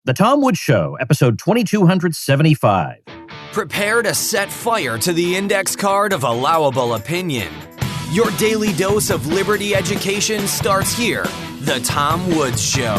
The Tom Woods Show, episode 2275. Prepare to set fire to the index card of allowable opinion. Your daily dose of liberty education starts here. The Tom Woods Show.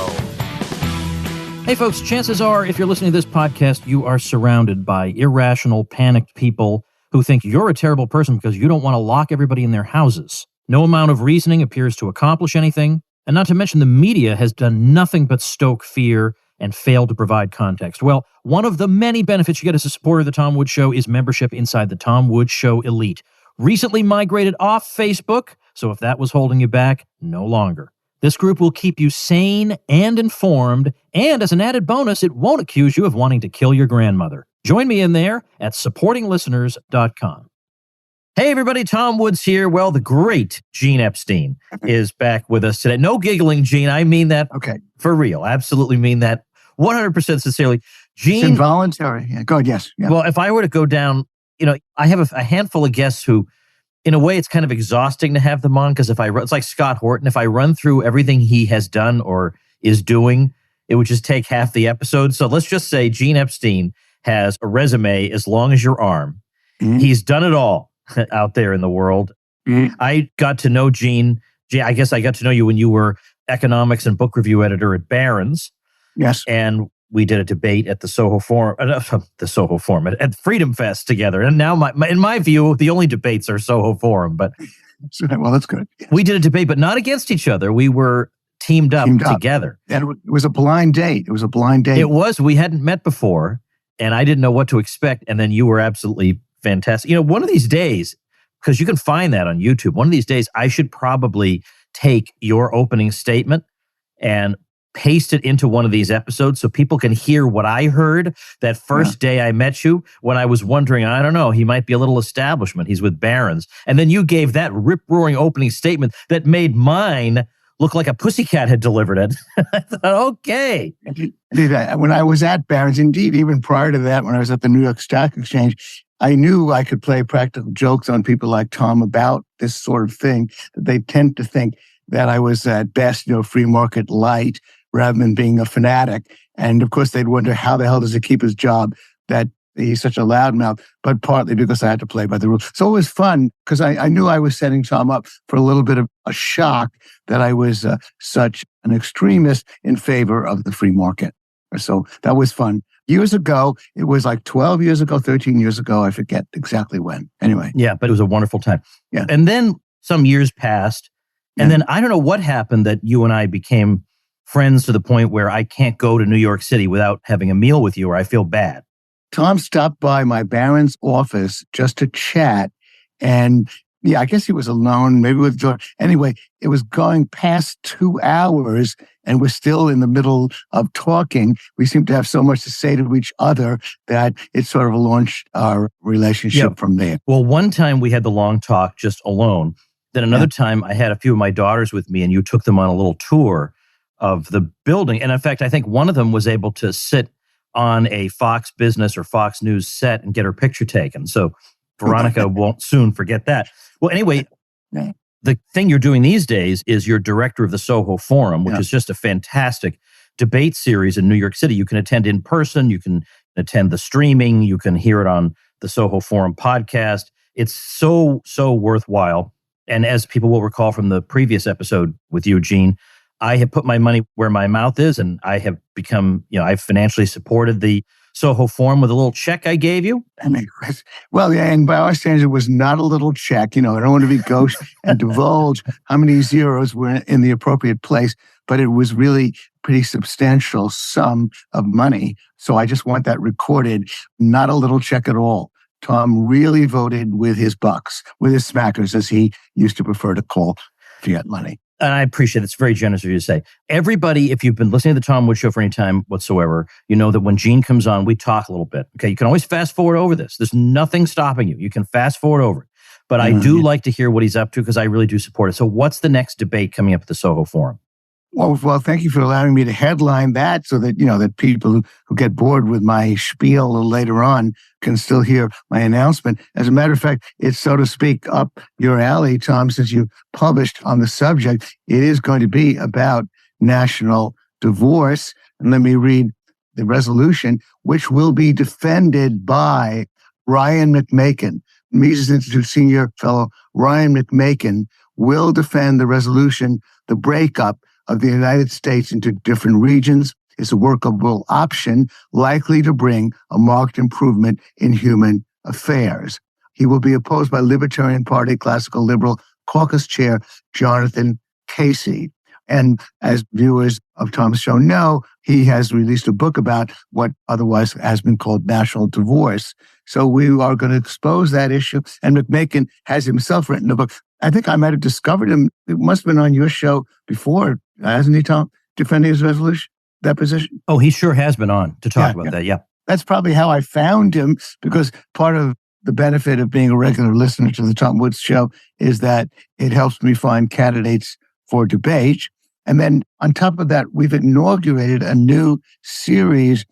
Hey folks, chances are if you're listening to this podcast, you are surrounded by irrational, panicked people who think you're a terrible person because you don't want to lock everybody in their houses. No amount of reasoning appears to accomplish anything, and not to mention the media has done nothing but stoke fear and fail to provide context. Well, one of the many benefits you get as a supporter of the Tom Woods Show is membership inside the Tom Woods Show Elite. Recently migrated off Facebook, so if that was holding you back, no longer. This group will keep you sane and informed, and as an added bonus, it won't accuse you of wanting to kill your grandmother. Join me in there at supportinglisteners.com. Hey everybody, Tom Woods here. Well, the great Gene Epstein is back with us today. No giggling, Gene. I mean that for real. Absolutely mean that 100% sincerely. Gene, it's involuntary. Yeah, go ahead, yes. Yeah. Well, if I were to go down, I have a handful of guests who, in a way, it's kind of exhausting to have them on because it's like Scott Horton. If I run through everything he has done or is doing, it would just take half the episode. So let's just say Gene Epstein has a resume as long as your arm. Mm-hmm. He's done it all out there in the world. Mm-hmm. I got to know Gene. I guess I got to know you when you were economics and book review editor at Barron's. Yes. And we did a debate at the SoHo Forum, at Freedom Fest together. And now, in my view, the only debates are SoHo Forum. But well, that's good. Yes. We did a debate, but not against each other. We were teamed up together. And it was a blind date. It was. We hadn't met before, and I didn't know what to expect. And then you were absolutely fantastic. One of these days, because you can find that on YouTube, one of these days, I should probably take your opening statement and paste it into one of these episodes so people can hear what I heard that first day I met you when I was wondering, I don't know, he might be a little establishment. He's with Barron's. And then you gave that rip-roaring opening statement that made mine look like a pussycat had delivered it. I thought, okay. When I was at Barron's, indeed, even prior to that, when I was at the New York Stock Exchange, I knew I could play practical jokes on people like Tom about this sort of thing. They tend to think that I was at best, free market light, rather than being a fanatic. And of course, they'd wonder how the hell does he keep his job, that he's such a loudmouth, but partly because I had to play by the rules. So it was fun because I knew I was setting Tom up for a little bit of a shock that I was such an extremist in favor of the free market. So that was fun. Years ago, it was like 12 years ago, 13 years ago, I forget exactly when. Anyway. Yeah, but it was a wonderful time. Yeah. And then some years passed, and then I don't know what happened that you and I became friends to the point where I can't go to New York City without having a meal with you or I feel bad. Tom stopped by my Barron's office just to chat. And I guess he was alone, maybe with George. Anyway, it was going past 2 hours and we're still in the middle of talking. We seemed to have so much to say to each other that it sort of launched our relationship from there. Well, one time we had the long talk just alone. Then another time I had a few of my daughters with me and you took them on a little tour of the building. And in fact, I think one of them was able to sit on a Fox Business or Fox News set and get her picture taken. So Veronica won't soon forget that. Well, anyway, the thing you're doing these days is you're director of the SoHo Forum, which is just a fantastic debate series in New York City. You can attend in person, you can attend the streaming, you can hear it on the SoHo Forum podcast. It's so worthwhile. And as people will recall from the previous episode with you, Gene, I have put my money where my mouth is, and I have become, I've financially supported the SoHo Forum with a little check I gave you. Well, yeah, and by our standards, it was not a little check. I don't want to be gauche and divulge how many zeros were in the appropriate place, but it was really pretty substantial sum of money. So I just want that recorded, not a little check at all. Tom really voted with his bucks, with his smackers, as he used to prefer to call fiat money. And I appreciate it. It's very generous of you to say. Everybody, if you've been listening to the Tom Woods Show for any time whatsoever, you know that when Gene comes on, we talk a little bit. Okay, you can always fast forward over this. There's nothing stopping you. You can fast forward over it. But I do like to hear what he's up to because I really do support it. So what's the next debate coming up at the SoHo Forum? Well, thank you for allowing me to headline that so that, that people who get bored with my spiel a little later on can still hear my announcement. As a matter of fact, it's, so to speak, up your alley, Tom, since you published on the subject. It is going to be about national divorce. And let me read the resolution, which will be defended by Ryan McMakin, Mises Institute Senior Fellow Ryan McMakin, will defend the resolution. The breakup of the United States into different regions is a workable option likely to bring a marked improvement in human affairs. He will be opposed by Libertarian Party Classical Liberal Caucus Chair Jonathan Casey. And as viewers of Tom's show know, he has released a book about what otherwise has been called national divorce. So we are going to expose that issue. And McMakin has himself written a book. I think I might have discovered him. It must have been on your show before, hasn't he, Tom? Defending his resolution, that position? Oh, he sure has been on to talk about that, yeah. That's probably how I found him, because part of the benefit of being a regular listener to the Tom Woods Show is that it helps me find candidates for debate. And then on top of that, we've inaugurated a new series.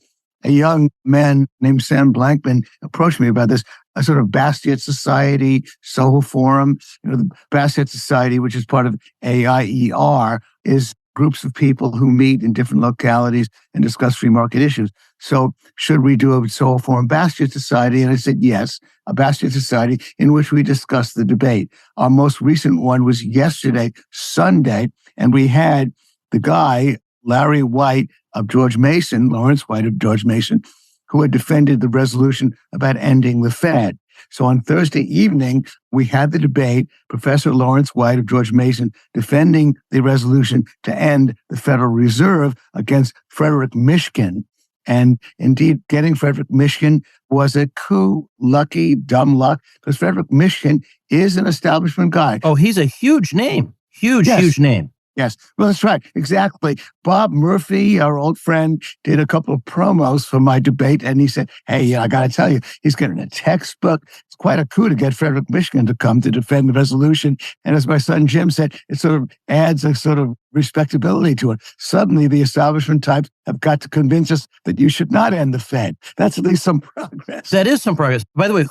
A young man named Sam Blankman approached me about this, a sort of Bastiat Society, SoHo Forum. The Bastiat Society, which is part of AIER, is groups of people who meet in different localities and discuss free market issues. So should we do a SoHo Forum Bastiat Society? And I said, yes, a Bastiat Society in which we discuss the debate. Our most recent one was yesterday, Sunday, and we had the guy, Larry White of George Mason, Lawrence White of George Mason, who had defended the resolution about ending the Fed. So on Thursday evening, we had the debate, Professor Lawrence White of George Mason defending the resolution to end the Federal Reserve against Frederick Mishkin. And indeed, getting Frederick Mishkin was a coup, lucky, dumb luck, because Frederick Mishkin is an establishment guy. Oh, he's a huge name. Huge name. Yes, well, that's right. Exactly. Bob Murphy, our old friend, did a couple of promos for my debate, and he said, hey, I got to tell you, he's getting a textbook. It's quite a coup to get Frederick Mishkin to come to defend the resolution. And as my son Jim said, it sort of adds a sort of respectability to it. Suddenly, the establishment types have got to convince us that you should not end the Fed. That's at least some progress. That is some progress. By the way,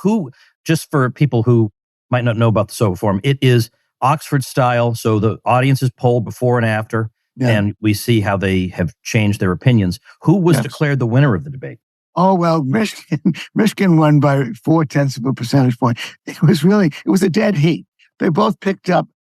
just for people who might not know about the SoHo Forum, it is Oxford style, so the audience is polled before and after, and we see how they have changed their opinions. Who was declared the winner of the debate? Oh, well, Michigan won by 0.4 of a percentage point. It was a dead heat. They both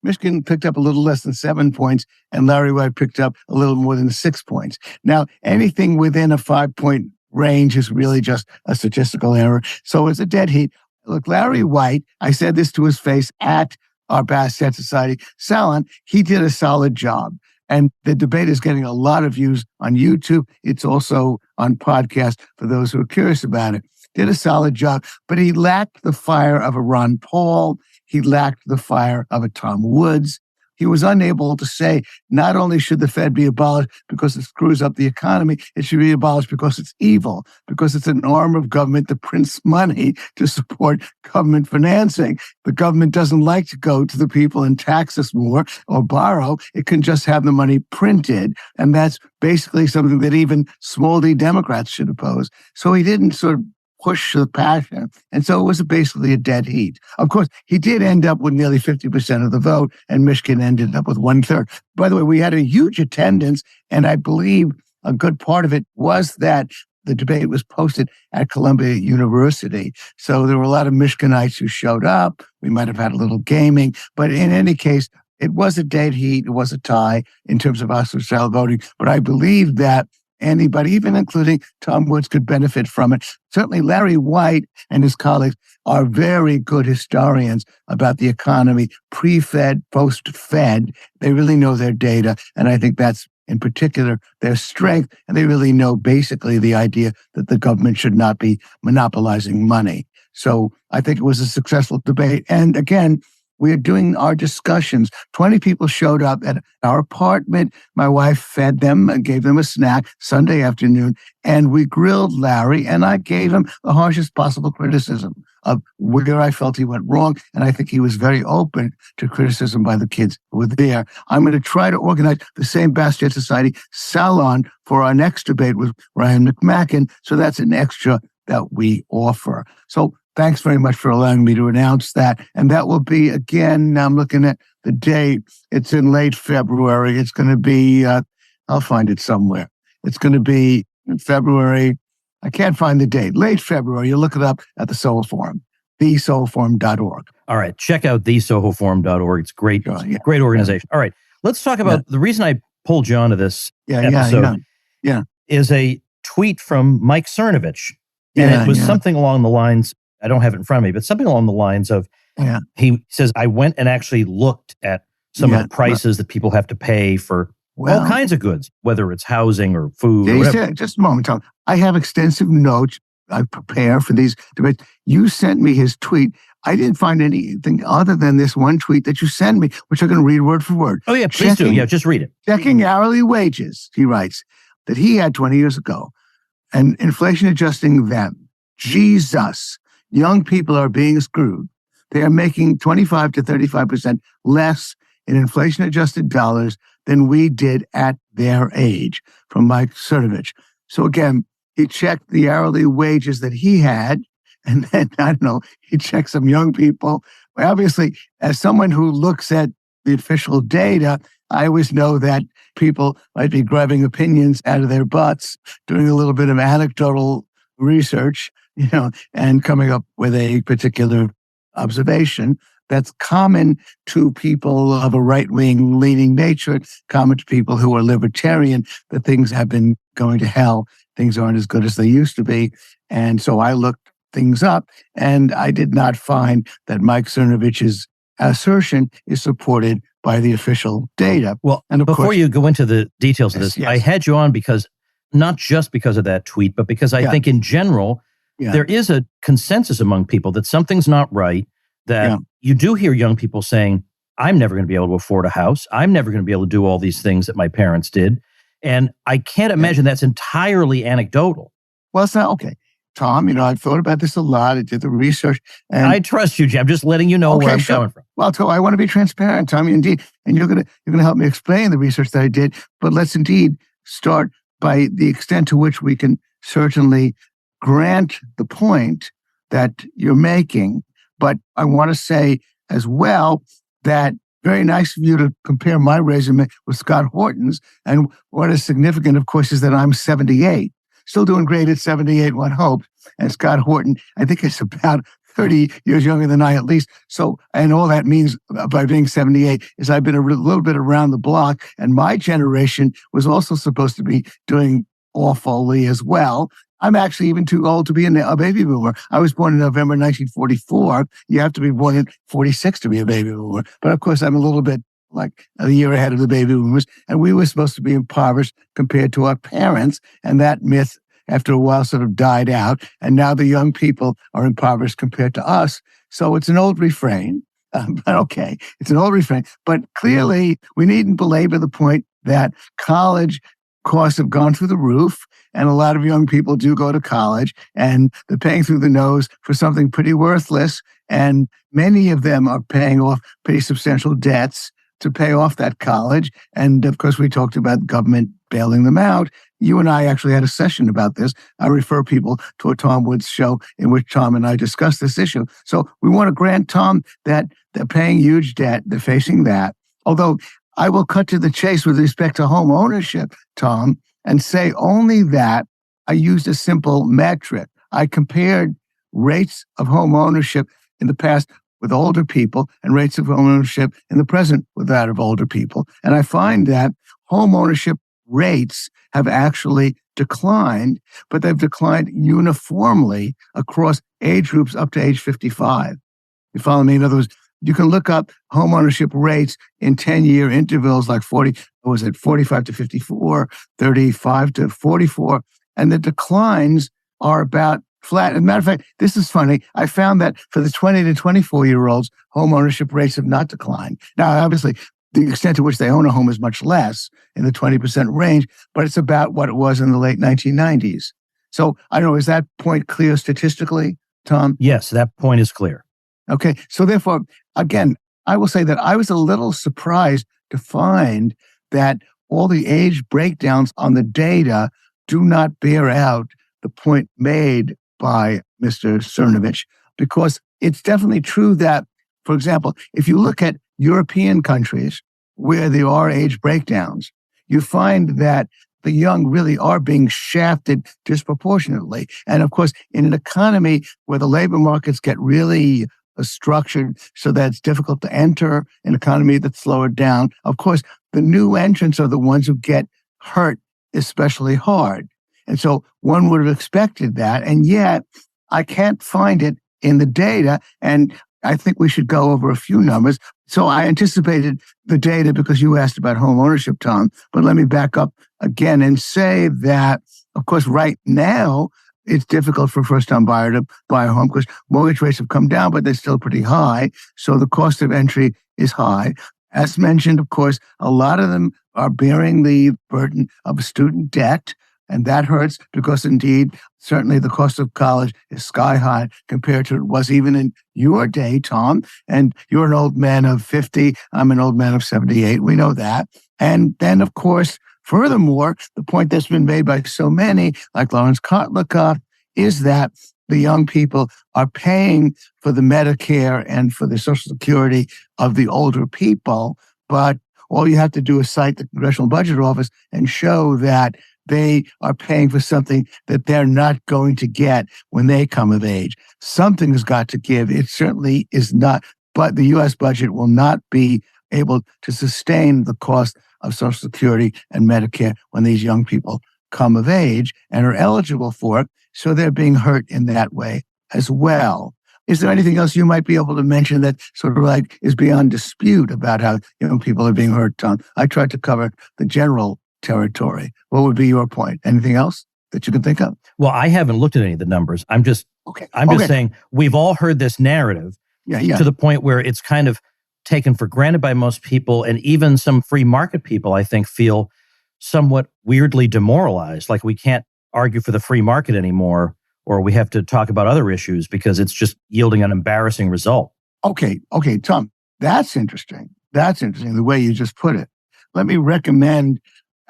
Michigan picked up a little less than 7 points, and Larry White picked up a little more than 6 points. Now, anything within a 5-point range is really just a statistical error. So it's a dead heat. Look, Larry White, I said this to his face at our Bastiat Society salon, he did a solid job. And the debate is getting a lot of views on YouTube. It's also on podcast for those who are curious about it. Did a solid job, but he lacked the fire of a Ron Paul. He lacked the fire of a Tom Woods. He was unable to say, not only should the Fed be abolished because it screws up the economy, it should be abolished because it's evil, because it's an arm of government that prints money to support government financing. The government doesn't like to go to the people and tax us more or borrow. It can just have the money printed. And that's basically something that even small D Democrats should oppose. So he didn't sort of push the passion. And so it was basically a dead heat. Of course, he did end up with nearly 50% of the vote, and Michigan ended up with 1/3. By the way, we had a huge attendance, and I believe a good part of it was that the debate was posted at Columbia University. So there were a lot of Michiganites who showed up. We might have had a little gaming, but in any case, it was a dead heat. It was a tie in terms of Oxford-style voting. But I believe that anybody, even including Tom Woods, could benefit from it. Certainly Larry White and his colleagues are very good historians about the economy, pre-Fed, post-Fed. They really know their data, and I think that's, in particular, their strength, and they really know basically the idea that the government should not be monopolizing money. So I think it was a successful debate. And again, we are doing our discussions. 20 people showed up at our apartment. My wife fed them and gave them a snack Sunday afternoon. And we grilled Larry, and I gave him the harshest possible criticism of where I felt he went wrong. And I think he was very open to criticism by the kids who were there. I'm going to try to organize the same Bastiat Society salon for our next debate with Ryan McMakin. So that's an extra that we offer. So thanks very much for allowing me to announce that. And that will be, again, I'm looking at the date. It's in late February. It's going to be, I'll find it somewhere. It's going to be in February. I can't find the date. Late February. You look it up at the SoHo Forum, thesohoforum.org. All right. Check out thesohoforum.org. It's great. Sure, yeah. Great organization. All right. Let's talk about the reason I pulled you onto this episode is a tweet from Mike Cernovich. And it was something along the lines, I don't have it in front of me, but something along the lines of, he says, I went and actually looked at some of the prices that people have to pay for all kinds of goods, whether it's housing or food or whatever. Just a moment, Tom. I have extensive notes I prepare for these debates. You sent me his tweet. I didn't find anything other than this one tweet that you sent me, which I'm going to read word for word. Oh, yeah, please do. Yeah, just read it. Checking hourly wages, he writes, that he had 20 years ago, and inflation adjusting them. Jesus, young people are being screwed. They are making 25 to 35% less in inflation-adjusted dollars than we did at their age, from Mike Cernovich. So again, he checked the hourly wages that he had, and then, I don't know, he checked some young people. Obviously, as someone who looks at the official data, I always know that people might be grabbing opinions out of their butts, doing a little bit of anecdotal research, and coming up with a particular observation that's common to people of a right-wing leaning nature, common to people who are libertarian, that things have been going to hell. Things aren't as good as they used to be. And so I looked things up, and I did not find that Mike Cernovich's assertion is supported by the official data. Well, and before you go into the details of this, I had you on because, not just because of that tweet, but because I think in general, there is a consensus among people that something's not right, that you do hear young people saying, I'm never going to be able to afford a house. I'm never going to be able to do all these things that my parents did. And I can't imagine that's entirely anecdotal. Well, it's not okay. Tom, I've thought about this a lot. I did the research. And I trust you, Jim. I'm just letting you know where I'm coming from. Well, Tom, I want to be transparent, Tommy, indeed. And you're gonna help me explain the research that I did. But let's indeed start by the extent to which we can certainly grant the point that you're making. But I want to say as well that very nice of you to compare my resume with Scott Horton's. And what is significant, of course, is that I'm 78. Still doing great at 78, one hopes. And Scott Horton, I think, is about 30 years younger than I at least. So, and all that means by being 78 is I've been a little bit around the block. And my generation was also supposed to be doing awfully as well. I'm actually even too old to be a baby boomer. I was born in November 1944. You have to be born in 46 to be a baby boomer. But of course, I'm a little bit like a year ahead of the baby boomers. And we were supposed to be impoverished compared to our parents. And that myth, after a while, sort of died out. And now the young people are impoverished compared to us. So it's an old refrain. But okay, it's an old refrain. But clearly, we needn't belabor the point that college costs have gone through the roof. And a lot of young people do go to college, and they're paying through the nose for something pretty worthless. And many of them are paying off pretty substantial debts to pay off that college. And of course, we talked about government bailing them out. You and I actually had a session about this. I refer people to a Tom Woods show in which Tom and I discussed this issue. So we want to grant Tom that they're paying huge debt. They're facing that. Although I will cut to the chase with respect to home ownership, Tom, and say only that I used a simple metric. I compared rates of home ownership in the past with older people and rates of home ownership in the present with that of older people. And I find that home ownership rates have actually declined, but they've declined uniformly across age groups up to age 55. You follow me? In other words, you can look up home ownership rates in 10-year intervals like 45 to 54, 35 to 44, and the declines are about flat. As a matter of fact, this is funny. I found that for the 20 to 24-year-olds, home ownership rates have not declined. Now, obviously, the extent to which they own a home is much less, in the 20% range, but it's about what it was in the late 1990s. So I don't know, is that point clear statistically, Tom? Yes, that point is clear. Okay. So therefore, again, I will say that I was a little surprised to find that all the age breakdowns on the data do not bear out the point made by Mr. Cernovich, because it's definitely true that, for example, if you look at European countries where there are age breakdowns, you find that the young really are being shafted disproportionately. And of course, in an economy where the labor markets get really structured so that it's difficult to enter an economy that's slowed down, of course, the new entrants are the ones who get hurt especially hard. And so one would have expected that. And yet I can't find it in the data. And I think we should go over a few numbers. So I anticipated the data because you asked about home ownership, Tom. But let me back up again and say that, of course, right now, it's difficult for a first-time buyer to buy a home because mortgage rates have come down, but they're still pretty high. So the cost of entry is high. As mentioned, of course, a lot of them are bearing the burden of student debt. And that hurts because indeed, certainly the cost of college is sky high compared to it was even in your day, Tom. And you're an old man of 50. I'm an old man of 78. We know that. And then, of course, furthermore, the point that's been made by so many, like Lawrence Kotlikoff, is that the young people are paying for the Medicare and for the Social Security of the older people. But all you have to do is cite the Congressional Budget Office and show that they are paying for something that they're not going to get when they come of age. Something has got to give. It certainly is not, but the U.S. budget will not be able to sustain the cost of Social Security and Medicare when these young people come of age and are eligible for it. So they're being hurt in that way as well. Is there anything else you might be able to mention that sort of like is beyond dispute about how young people are being hurt, Tom? I tried to cover the general territory. What would be your point? Anything else that you can think of? Well, I haven't looked at any of the numbers. I'm just saying we've all heard this narrative to the point where it's kind of taken for granted by most people, and even some free market people, I think, feel somewhat weirdly demoralized, like we can't argue for the free market anymore, or we have to talk about other issues because it's just yielding an embarrassing result. Okay, Tom, that's interesting. That's interesting, the way you just put it. Let me recommend,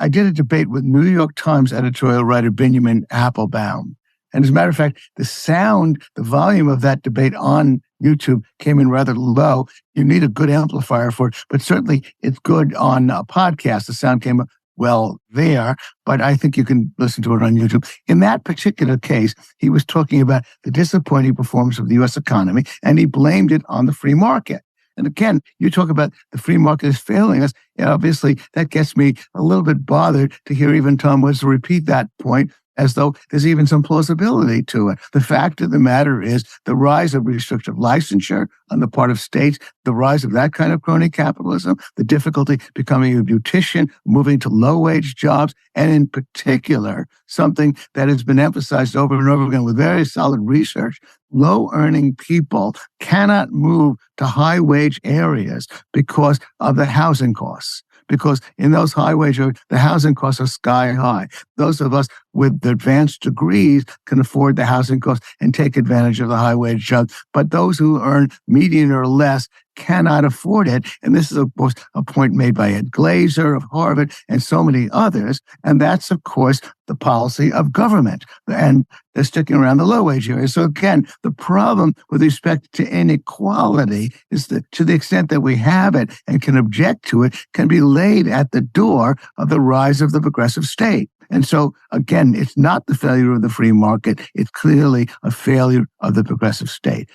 I did a debate with New York Times editorial writer Benjamin Applebaum. And as a matter of fact, the volume of that debate on YouTube came in rather low. You need a good amplifier for it, but certainly it's good on a podcast. The sound came well there, but I think you can listen to it on YouTube. In that particular case, he was talking about the disappointing performance of the U.S. economy, and he blamed it on the free market. And again, you talk about the free market is failing us. And obviously, that gets me a little bit bothered to hear even Tom Woods repeat that point as though there's even some plausibility to it. The fact of the matter is the rise of restrictive licensure on the part of states, the rise of that kind of crony capitalism, the difficulty becoming a beautician, moving to low-wage jobs, and in particular, something that has been emphasized over and over again with very solid research, low-earning people cannot move to high-wage areas because of the housing costs. Because in those high-wage areas, the housing costs are sky high. Those of us with advanced degrees can afford the housing costs and take advantage of the high-wage jobs. But those who earn median or less cannot afford it. And this is, of course, a point made by Ed Glazer of Harvard and so many others. And that's, of course, the policy of government. And they're sticking around the low-wage areas. So again, the problem with respect to inequality is that to the extent that we have it and can object to it, can be laid at the door of the rise of the progressive state. And so, again, it's not the failure of the free market. It's clearly a failure of the progressive state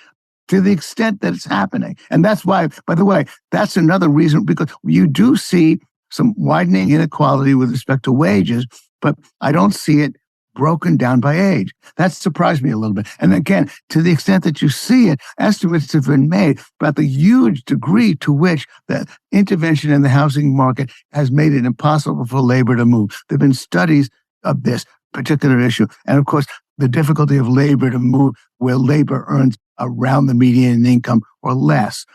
to the extent that it's happening. And that's why, by the way, that's another reason, because you do see some widening inequality with respect to wages, but I don't see it broken down by age. That surprised me a little bit. And again, to the extent that you see it, estimates have been made about the huge degree to which the intervention in the housing market has made it impossible for labor to move. There have been studies of this particular issue. And of course, the difficulty of labor to move where labor earns around the median income or less.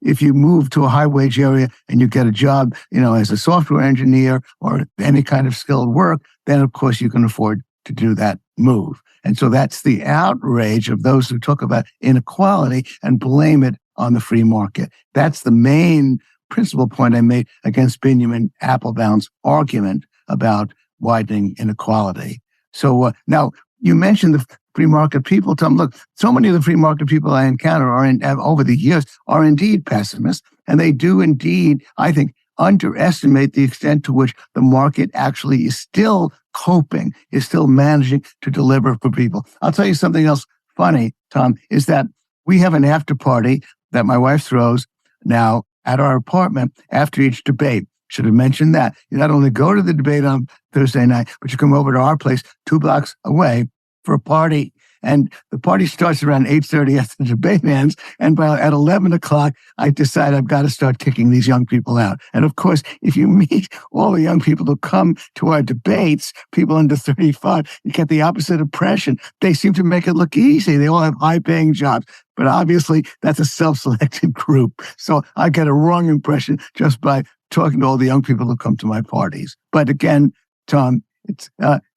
If you move to a high wage area and you get a job, as a software engineer or any kind of skilled work, then of course you can afford to do that move. And so that's the outrage of those who talk about inequality and blame it on the free market. That's the main principal point I made against Benjamin Applebaum's argument about widening inequality. So now you mentioned the free market people, Tom. Look, so many of the free market people I encounter over the years are indeed pessimists, and they do indeed, I think, underestimate the extent to which the market actually is still coping, is still managing to deliver for people. I'll tell you something else funny, Tom, is that we have an after party that my wife throws now at our apartment after each debate. Should have mentioned that. You not only go to the debate on Thursday night, but you come over to our place 2 blocks away for a party. And the party starts around 8:30 after the debate ends. And at 11 o'clock, I decide I've got to start kicking these young people out. And of course, if you meet all the young people who come to our debates, people under 35, you get the opposite impression. They seem to make it look easy. They all have high-paying jobs. But obviously, that's a self-selected group. So I get a wrong impression just by talking to all the young people who come to my parties. But again, Tom,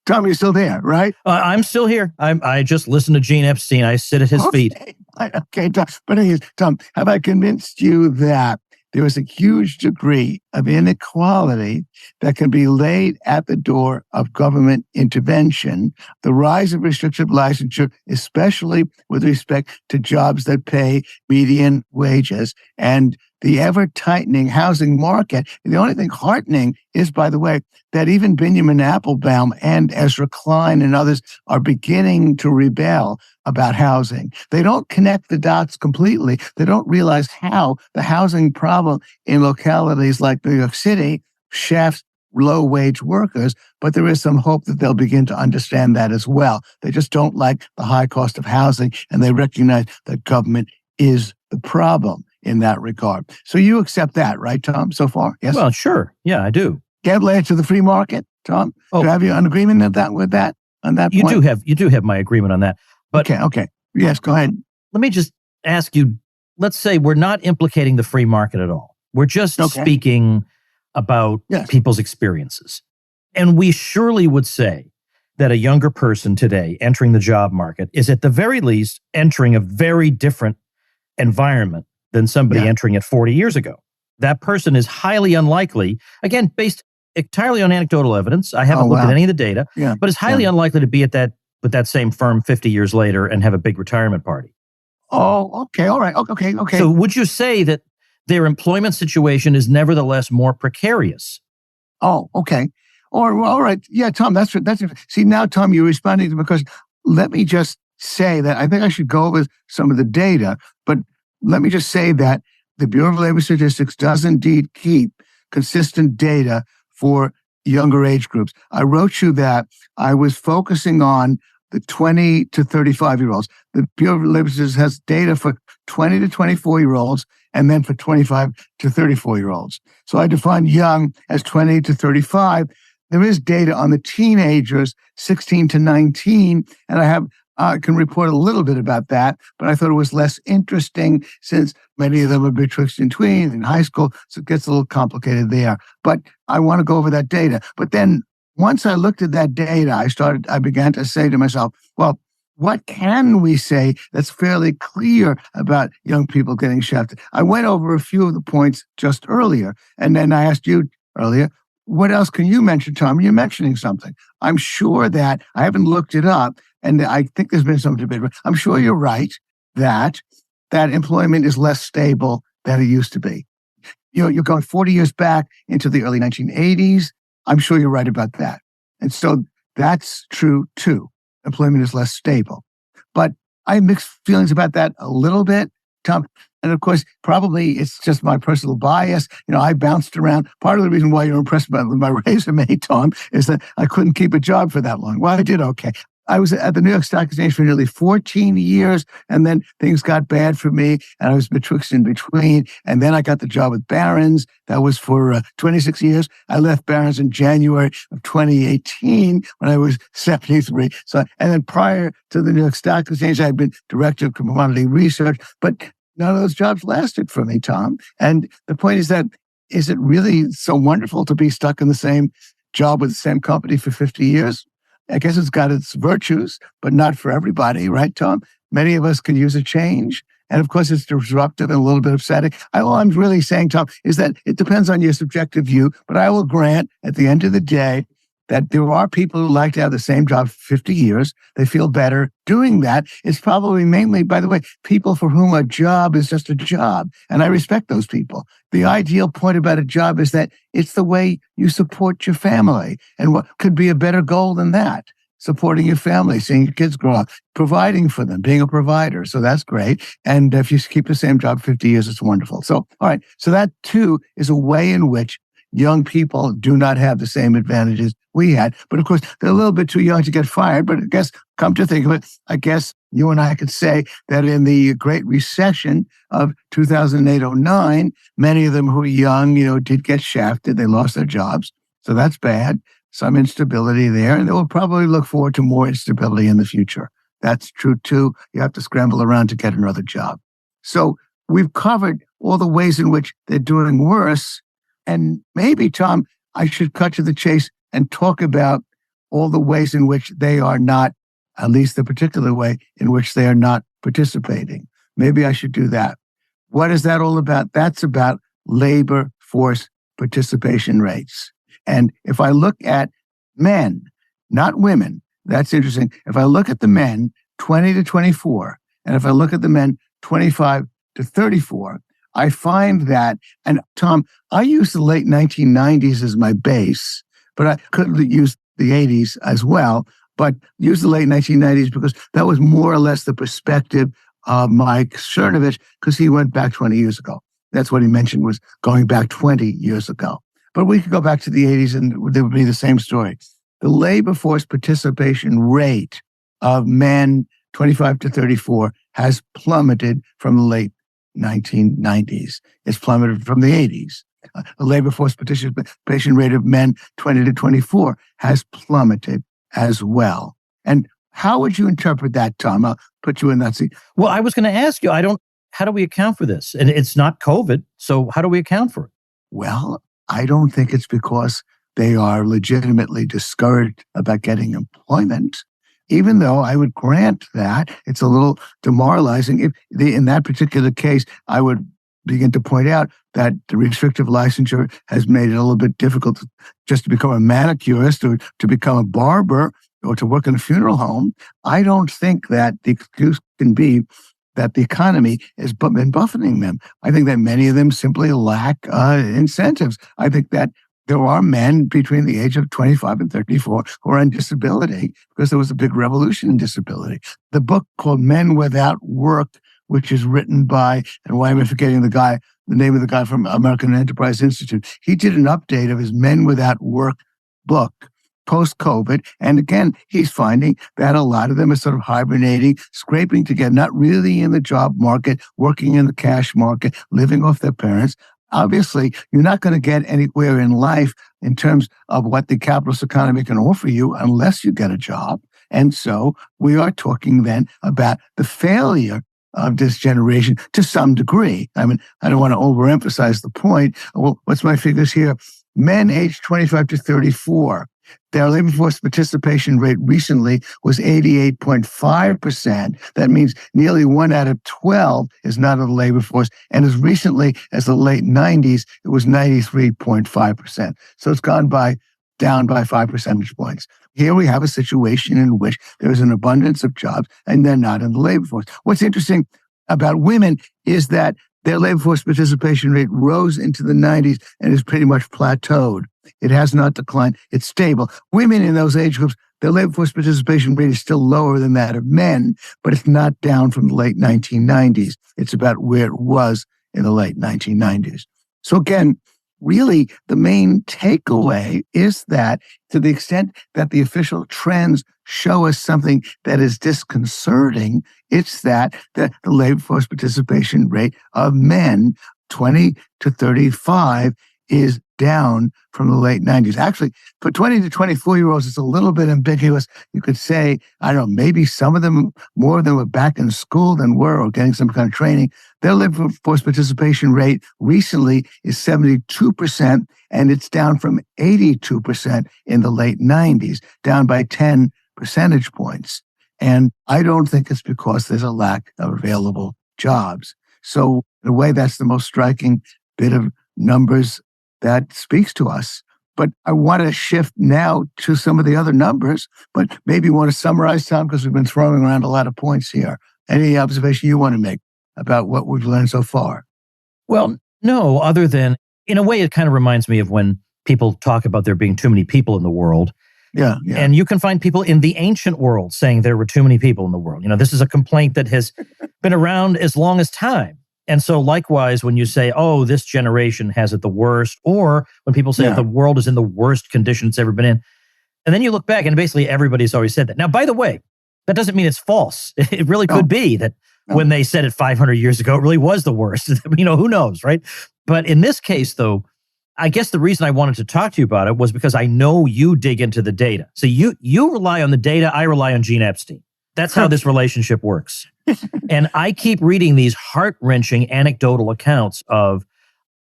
Tom, you're still there, right? I'm still here. I just listened to Gene Epstein. I sit at his feet. Okay, Tom. But anyways, Tom, have I convinced you that there is a huge degree of inequality that can be laid at the door of government intervention? The rise of restrictive licensure, especially with respect to jobs that pay median wages, and the ever-tightening housing market. The only thing heartening is, by the way, that even Benjamin Applebaum and Ezra Klein and others are beginning to rebel about housing. They don't connect the dots completely. They don't realize how the housing problem in localities like New York City shafts low-wage workers, but there is some hope that they'll begin to understand that as well. They just don't like the high cost of housing, and they recognize that government is the problem in that regard. So you accept that, right, Tom, so far? Yes? Well, sure. Yeah, I do. Get laid to the free market, Tom? Oh. Do you have an agreement with that on that point? You do have my agreement on that. But Okay. Yes, go ahead. let me just ask you, let's say we're not implicating the free market at all. We're just speaking about people's experiences. And we surely would say that a younger person today entering the job market is at the very least entering a very different environment than somebody entering it 40 years ago. That person is highly unlikely, again, based entirely on anecdotal evidence. I haven't looked at any of the data, but it's highly unlikely to be at that with that same firm 50 years later and have a big retirement party. Oh, okay. All right. Okay. So would you say that their employment situation is nevertheless more precarious? Oh, okay. All right. Yeah, Tom, that's see, now, Tom, you're responding to, because let me just say that I think I should go over some of the data, but let me just say that the Bureau of Labor Statistics does indeed keep consistent data for younger age groups. I wrote you that I was focusing on the 20 to 35-year-olds. The Bureau of Labor Statistics has data for 20 to 24-year-olds and then for 25 to 34-year-olds. So I define young as 20 to 35. There is data on the teenagers, 16 to 19, and I can report a little bit about that, but I thought it was less interesting since many of them are betwixt and tweens in high school, so it gets a little complicated there. But I want to go over that data. But then once I looked at that data, I began to say to myself, well, what can we say that's fairly clear about young people getting shafted? I went over a few of the points just earlier, and then I asked you earlier, what else can you mention, Tom? You're mentioning something. I'm sure that I haven't looked it up, and I think there's been some debate, but I'm sure you're right that employment is less stable than it used to be. You're going 40 years back into the early 1980s. I'm sure you're right about that. And so that's true too. Employment is less stable. But I have mixed feelings about that a little bit, Tom. And of course, probably it's just my personal bias. I bounced around. Part of the reason why you're impressed with my resume, Tom, is that I couldn't keep a job for that long. Well, I did okay. I was at the New York Stock Exchange for nearly 14 years, and then things got bad for me, and I was betwixt and between, and then I got the job with Barron's. That was for 26 years. I left Barron's in January of 2018 when I was 73. And then prior to the New York Stock Exchange, I had been director of commodity research, but none of those jobs lasted for me, Tom. And the point is that, is it really so wonderful to be stuck in the same job with the same company for 50 years? I guess it's got its virtues, but not for everybody, right, Tom? Many of us could use a change. And of course, it's disruptive and a little bit upsetting. All I'm really saying, Tom, is that it depends on your subjective view, but I will grant at the end of the day that there are people who like to have the same job for 50 years. They feel better doing that. It's probably mainly, by the way, people for whom a job is just a job. And I respect those people. The ideal point about a job is that it's the way you support your family. And what could be a better goal than that? Supporting your family, seeing your kids grow up, providing for them, being a provider. So that's great. And if you keep the same job 50 years, it's wonderful. So, all right. So that too is a way in which young people do not have the same advantages we had. But of course, they're a little bit too young to get fired. But I guess, come to think of it, I guess you and I could say that in the Great Recession of 2008-09, many of them who were young, did get shafted. They lost their jobs. So that's bad. Some instability there, and they will probably look forward to more instability in the future. That's true too. You have to scramble around to get another job. So we've covered all the ways in which they're doing worse. And maybe, Tom, I should cut to the chase and talk about all the ways in which they are not, at least the particular way in which they are not participating. Maybe I should do that. What is that all about? That's about labor force participation rates. And if I look at men, not women, that's interesting. If I look at the men 20 to 24, and if I look at the men 25 to 34, I find that, and Tom, I use the late 1990s as my base, but I could use the 80s as well, but use the late 1990s because that was more or less the perspective of Mike Cernovich, because he went back 20 years ago. That's what he mentioned, was going back 20 years ago. But we could go back to the 80s and there would be the same story. The labor force participation rate of men 25 to 34 has plummeted from the late 1990s. It's plummeted from the 80s. The labor force participation rate of men 20 to 24 has plummeted as well. And how would you interpret that, Tom? I'll put you in that seat. Well, I was going to ask you, how do we account for this? And it's not COVID, so how do we account for it? Well, I don't think it's because they are legitimately discouraged about getting employment, even though I would grant that it's a little demoralizing. In that particular case, I would begin to point out that the restrictive licensure has made it a little bit difficult just to become a manicurist or to become a barber or to work in a funeral home. I don't think that the excuse can be that the economy has been buffeting them. I think that many of them simply lack incentives. I think that there are men between the age of 25 and 34 who are on disability because there was a big revolution in disability. The book called Men Without Work, which is written by, and why am I forgetting the name of the guy from American Enterprise Institute? He did an update of his Men Without Work book post-COVID. And again, he's finding that a lot of them are sort of hibernating, scraping together, not really in the job market, working in the cash market, living off their parents. Obviously, you're not going to get anywhere in life in terms of what the capitalist economy can offer you unless you get a job. And so we are talking then about the failure of this generation to some degree. I mean, I don't want to overemphasize the point. Well, what's my figures here? Men aged 25 to 34. Their labor force participation rate recently was 88.5%. That means nearly 1 out of 12 is not in the labor force. And as recently as the late 90s, it was 93.5%. So it's down by 5 percentage points. Here we have a situation in which there is an abundance of jobs and they're not in the labor force. What's interesting about women is that their labor force participation rate rose into the 90s and is pretty much plateaued. It has not declined. It's stable. Women in those age groups, their labor force participation rate is still lower than that of men, but it's not down from the late 1990s. It's about where it was in the late 1990s. So again, really, the main takeaway is that to the extent that the official trends show us something that is disconcerting, it's that the labor force participation rate of men 20 to 35 is down from the late 90s. Actually, for 20 to 24-year-olds, it's a little bit ambiguous. You could say, I don't know, maybe some of them, more of them were back in school than were or getting some kind of training. Their labor force participation rate recently is 72%, and it's down from 82% in the late 90s, down by 10 percentage points. And I don't think it's because there's a lack of available jobs. So in a way, that's the most striking bit of numbers that speaks to us. But I want to shift now to some of the other numbers, but maybe you want to summarize, Tom, because we've been throwing around a lot of points here. Any observation you want to make about what we've learned so far? Well, no, other than, in a way, it kind of reminds me of when people talk about there being too many people in the world. Yeah. And you can find people in the ancient world saying there were too many people in the world. This is a complaint that has been around as long as time. And so likewise, when you say, oh, this generation has it the worst, or when people say the world is in the worst condition it's ever been in, and then you look back and basically everybody's always said that. Now, by the way, that doesn't mean it's false. It really could be that when they said it 500 years ago, it really was the worst. Who knows, right? But in this case, though, I guess the reason I wanted to talk to you about it was because I know you dig into the data. So you rely on the data, I rely on Gene Epstein. That's how this relationship works. And I keep reading these heart-wrenching anecdotal accounts of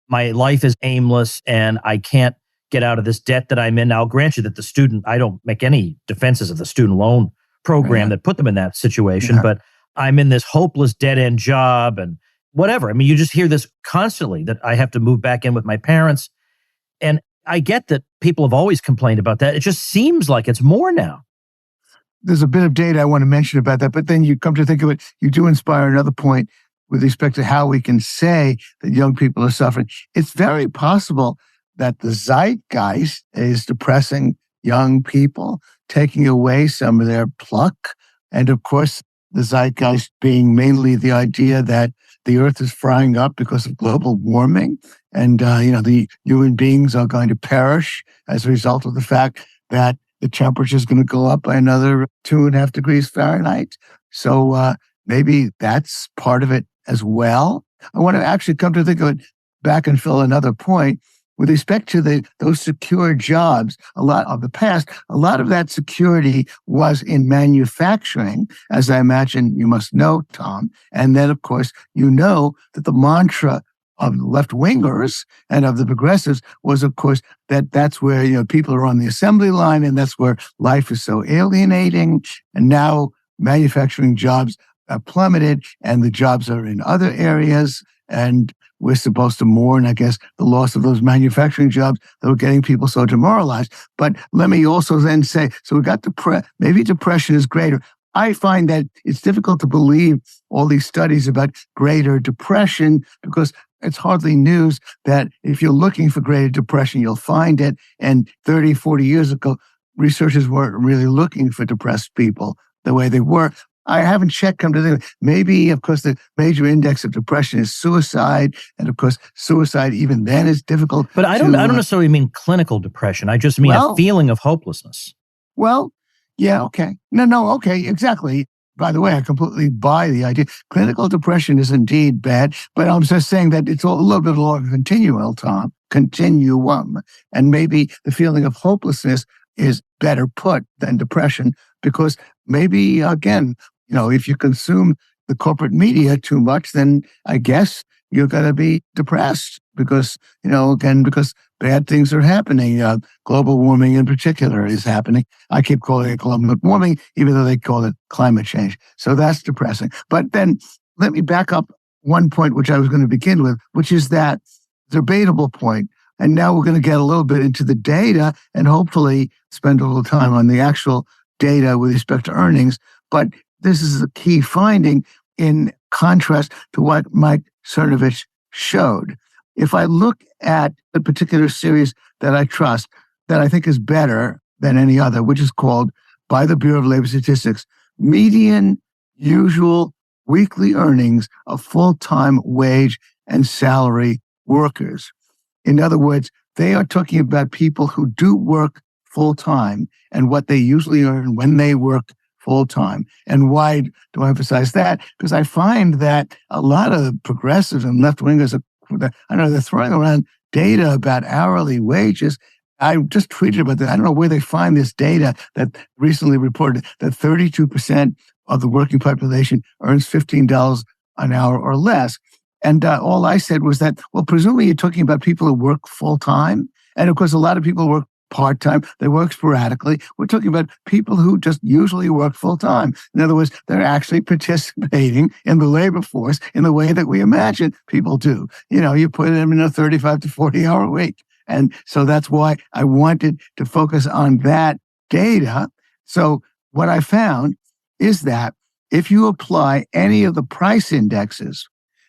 my life is aimless and I can't get out of this debt that I'm in. Now, I'll grant you that I don't make any defenses of the student loan program that put them in that situation, but I'm in this hopeless dead-end job and whatever. You just hear this constantly, that I have to move back in with my parents. And I get that people have always complained about that. It just seems like it's more now. There's a bit of data I want to mention about that, but then you come to think of it, you do inspire another point with respect to how we can say that young people are suffering. It's very possible that the zeitgeist is depressing young people, taking away some of their pluck. And of course, the zeitgeist being mainly the idea that the earth is frying up because of global warming. And, the human beings are going to perish as a result of the fact that the temperature is going to go up by another 2.5 degrees Fahrenheit. So maybe that's part of it as well. I want to actually come to think of it back and fill another point. With respect to those secure jobs, a lot of the past, a lot of that security was in manufacturing, as I imagine you must know, Tom. And then, of course, that the mantra of left-wingers and of the progressives was, of course, that's where people are on the assembly line, and that's where life is so alienating. And now manufacturing jobs are plummeted, and the jobs are in other areas. And we're supposed to mourn, I guess, the loss of those manufacturing jobs that were getting people so demoralized. But let me also then say, so we got maybe depression is greater. I find that it's difficult to believe all these studies about greater depression because it's hardly news that if you're looking for greater depression, you'll find it. And 30, 40 years ago, researchers weren't really looking for depressed people the way they were. I haven't checked, come to think. Maybe, of course, the major index of depression is suicide. And of course, suicide even then is difficult. But I don't necessarily mean clinical depression. I just mean a feeling of hopelessness. Well, yeah, okay. No, okay, exactly. By the way, I completely buy the idea. Clinical depression is indeed bad, but I'm just saying that it's a little bit along a continuum, Tom. Continuum. And maybe the feeling of hopelessness is better put than depression because maybe, again, if you consume the corporate media too much, then I guess you're going to be depressed because, because bad things are happening. Global warming in particular is happening. I keep calling it global warming, even though they call it climate change. So that's depressing. But then let me back up one point, which I was going to begin with, which is that debatable point. And now we're going to get a little bit into the data and hopefully spend a little time on the actual data with respect to earnings. But this is a key finding in contrast to what Mike Cernovich showed. If I look at a particular series that I trust, that I think is better than any other, which is called, by the Bureau of Labor Statistics, Median Usual Weekly Earnings of Full-Time Wage and Salary Workers. In other words, they are talking about people who do work full-time and what they usually earn when they work full-time. And why do I emphasize that? Because I find that a lot of progressives and left-wingers they're throwing around data about hourly wages. I just tweeted about that. I don't know where they find this data that recently reported that 32% of the working population earns $15 an hour or less. And all I said was that, well, presumably you're talking about people who work full-time. And of course, a lot of people work part-time. They work sporadically. We're talking about people who just usually work full-time. In other words, they're actually participating in the labor force in the way that we imagine people do. You put them in a 35 to 40-hour week. And so that's why I wanted to focus on that data. So what I found is that if you apply any of the price indexes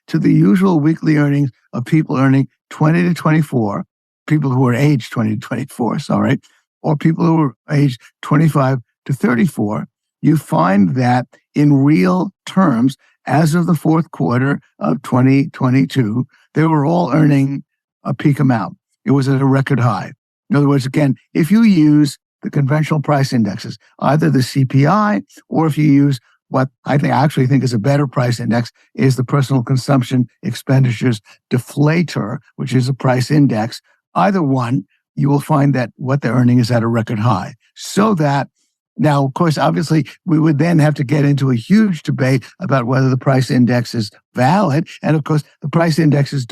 to the usual weekly earnings of people earning 20 to 24, people who are aged 20 to 24, sorry, or people who are aged 25 to 34, you find that in real terms, as of the fourth quarter of 2022, they were all earning a peak amount. It was at a record high. In other words, again, if you use the conventional price indexes, either the CPI or if you use what I actually think is a better price index is the personal consumption expenditures deflator, which is a price index. Either one, you will find that what they're earning is at a record high. So that now, of course, obviously, we would then have to get into a huge debate about whether the price index is valid. And of course, the price indexes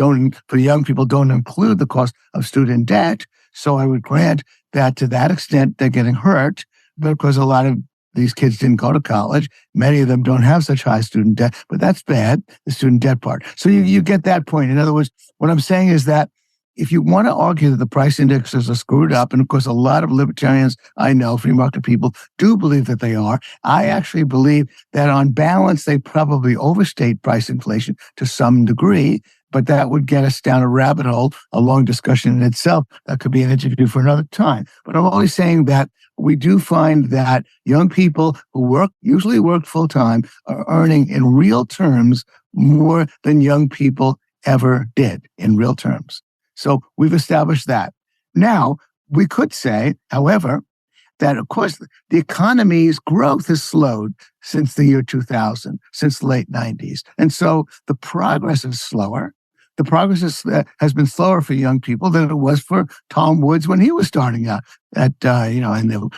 for young people don't include the cost of student debt. So I would grant that to that extent, they're getting hurt. But of course, a lot of these kids didn't go to college. Many of them don't have such high student debt, but that's bad, the student debt part. So you get that point. In other words, what I'm saying is that if you want to argue that the price indexes are screwed up, and of course, a lot of libertarians I know, free market people, do believe that they are. I actually believe that on balance, they probably overstate price inflation to some degree, but that would get us down a rabbit hole, a long discussion in itself. That could be an interview for another time. But I'm only saying that we do find that young people who usually work full time, are earning in real terms more than young people ever did in real terms. So we've established that. Now, we could say, however, that, of course, the economy's growth has slowed since the year 2000, since the late 90s. And so the progress is slower. The progress has been slower for young people than it was for Tom Woods when he was starting out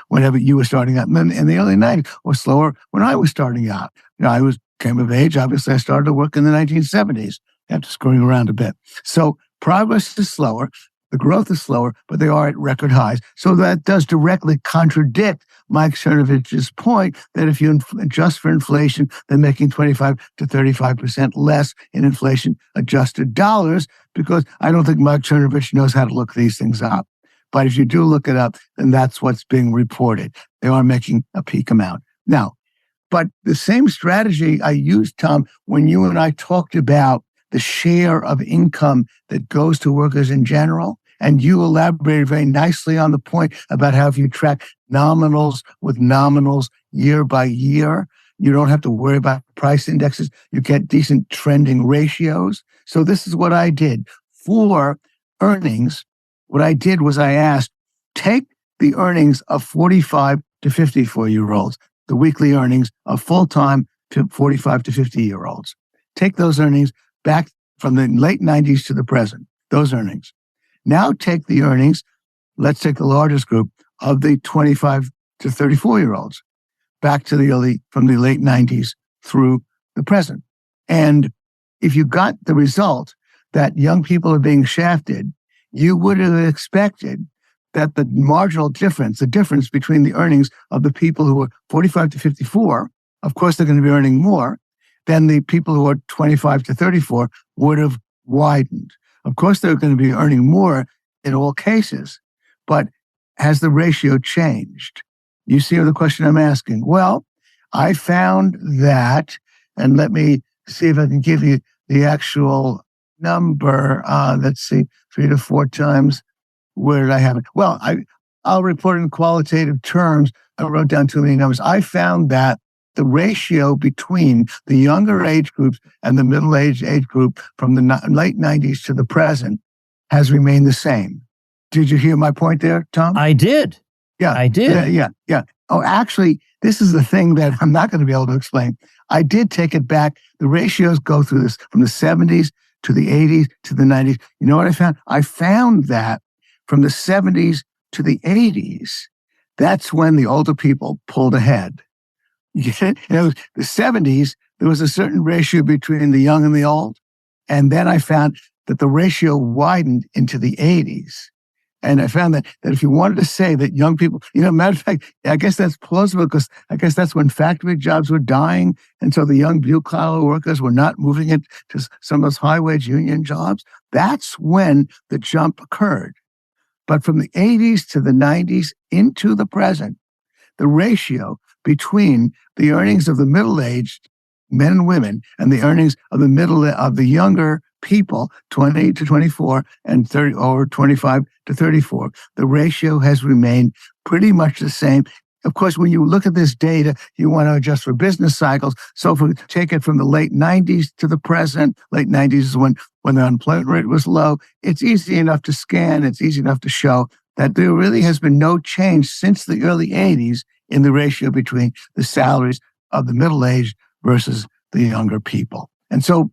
whenever you were starting out in the early 90s, or slower when I was starting out. I came of age. Obviously, I started to work in the 1970s after screwing around a bit. So progress is slower, the growth is slower, but they are at record highs. So that does directly contradict Mike Cernovich's point that if you adjust for inflation, they're making 25 to 35% less in inflation-adjusted dollars, because I don't think Mike Cernovich knows how to look these things up. But if you do look it up, then that's what's being reported. They are making a peak amount. Now, but the same strategy I used, Tom, when you and I talked about the share of income that goes to workers in general. And you elaborated very nicely on the point about how if you track nominals with nominals year by year, you don't have to worry about price indexes. You get decent trending ratios. So this is what I did. For earnings, what I did was I asked, take the earnings of 45 to 54-year-olds, the weekly earnings of full-time to 45 to 50-year-olds. Take those earnings back from the late 90s to the present, those earnings. Now take the earnings, let's take the largest group of the 25 to 34-year-olds, back to from the late 90s through the present. And if you got the result that young people are being shafted, you would have expected that the marginal difference, the difference between the earnings of the people who are 45 to 54, of course they're going to be earning more, then the people who are 25 to 34 would have widened. Of course, they're going to be earning more in all cases, but has the ratio changed? You see the question I'm asking? Well, I found that, and let me see if I can give you the actual number. Let's see, 3 to 4 times. Where did I have it? Well, I'll report in qualitative terms. I wrote down too many numbers. I found that the ratio between the younger age groups and the middle-aged age group from the late 90s to the present has remained the same. Did you hear my point there, Tom? I did. Yeah, I did. Yeah. Oh, actually, this is the thing that I'm not going to be able to explain. I did take it back. The ratios go through this from the 70s to the 80s to the 90s. You know what I found? I found that from the 70s to the 80s, that's when the older people pulled ahead. The 70s, there was a certain ratio between the young and the old. And then I found that the ratio widened into the 80s. And I found that if you wanted to say that young people, matter of fact, I guess that's plausible because I guess that's when factory jobs were dying. And so the young blue-collar workers were not moving into some of those high-wage union jobs. That's when the jump occurred. But from the 80s to the 90s into the present, the ratio between the earnings of the middle-aged men and women and the earnings of the younger people, 20 to 24 and 30 or 25 to 34, the ratio has remained pretty much the same. Of course, when you look at this data, you want to adjust for business cycles. So if we take it from the late 90s to the present, late 90s is when the unemployment rate was low, it's easy enough to scan, it's easy enough to show that there really has been no change since the early 80s in the ratio between the salaries of the middle-aged versus the younger people. And so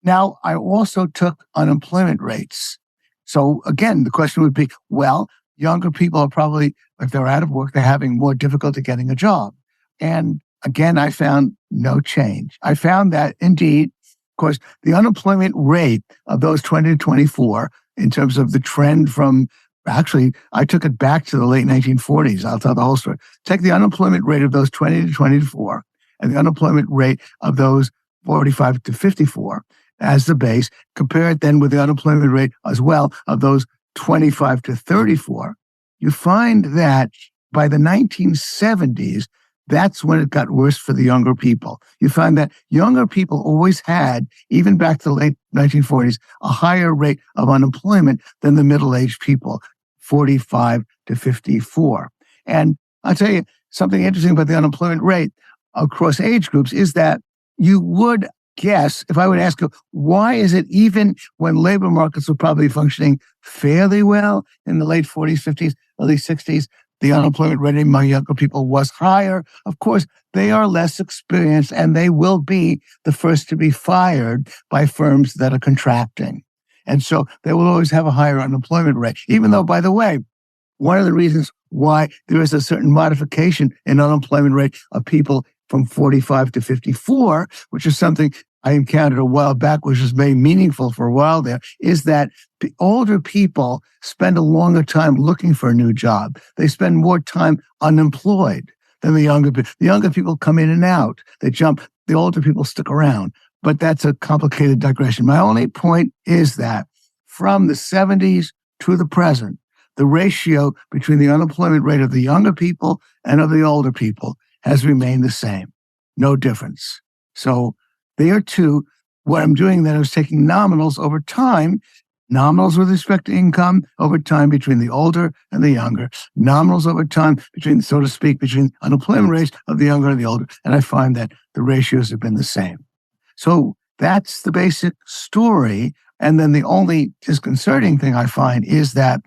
now I also took unemployment rates. So again, the question would be, well, younger people are probably, if they're out of work, they're having more difficulty getting a job. And again, I found no change. I found that indeed, of course, the unemployment rate of those 20 to 24 in terms of the trend from, actually, I took it back to the late 1940s. I'll tell the whole story. Take the unemployment rate of those 20 to 24 and the unemployment rate of those 45 to 54 as the base, compare it then with the unemployment rate as well of those 25 to 34, you find that by the 1970s, that's when it got worse for the younger people. You find that younger people always had, even back to the late 1940s, a higher rate of unemployment than the middle-aged people, 45 to 54. And I'll tell you something interesting about the unemployment rate across age groups is that you would guess, if I would ask you, why is it even when labor markets were probably functioning fairly well in the late 40s, 50s, early 60s, the unemployment rate among younger people was higher? Of course, they are less experienced and they will be the first to be fired by firms that are contracting. And so they will always have a higher unemployment rate, even though, by the way, one of the reasons why there is a certain modification in unemployment rate of people from 45 to 54, which is something I encountered a while back, which was very meaningful for a while there, is that the older people spend a longer time looking for a new job. They spend more time unemployed than the younger people. The younger people come in and out. They jump. The older people stick around. But that's a complicated digression. My only point is that from the 70s to the present, the ratio between the unemployment rate of the younger people and of the older people has remained the same. No difference. So there too, what I'm doing then is taking nominals over time, nominals with respect to income over time between the older and the younger, nominals over time between, so to speak, between unemployment rates of the younger and the older. And I find that the ratios have been the same. So that's the basic story. And then the only disconcerting thing I find is that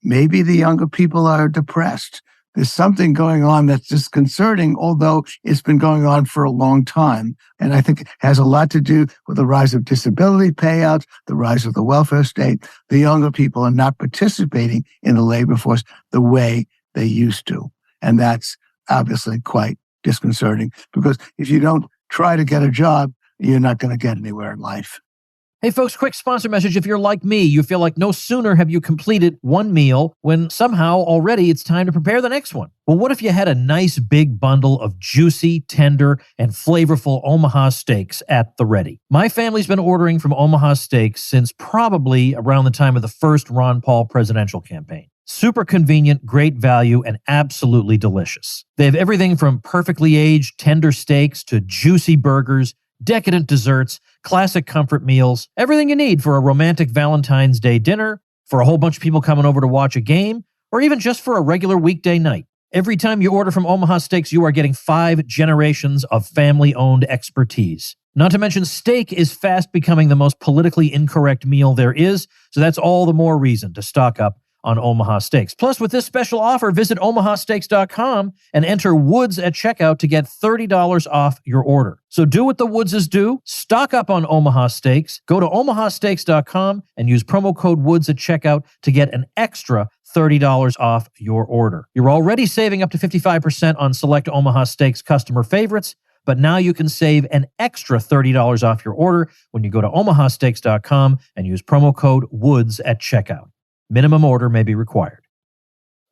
maybe the younger people are depressed. There's something going on that's disconcerting, although it's been going on for a long time. And I think it has a lot to do with the rise of disability payouts, the rise of the welfare state. The younger people are not participating in the labor force the way they used to. And that's obviously quite disconcerting, because if you don't try to get a job, you're not going to get anywhere in life. Hey folks, quick sponsor message. If you're like me, you feel like no sooner have you completed one meal when somehow already it's time to prepare the next one. Well, what if you had a nice big bundle of juicy, tender, and flavorful Omaha steaks at the ready? My family's been ordering from Omaha Steaks since probably around the time of the first Ron Paul presidential campaign. Super convenient, great value, and absolutely delicious. They have everything from perfectly aged, tender steaks to juicy burgers, decadent desserts, classic comfort meals, everything you need for a romantic Valentine's Day dinner, for a whole bunch of people coming over to watch a game, or even just for a regular weekday night. Every time you order from Omaha Steaks, you are getting 5 generations of family-owned expertise. Not to mention, steak is fast becoming the most politically incorrect meal there is, so that's all the more reason to stock up on Omaha Steaks. Plus, with this special offer, visit omahasteaks.com and enter Woods at checkout to get $30 off your order. So do what the Woodses do. Stock up on Omaha Steaks. Go to omahasteaks.com and use promo code Woods at checkout to get an extra $30 off your order. You're already saving up to 55% on select Omaha Steaks customer favorites, but now you can save an extra $30 off your order when you go to omahasteaks.com and use promo code Woods at checkout. Minimum order may be required.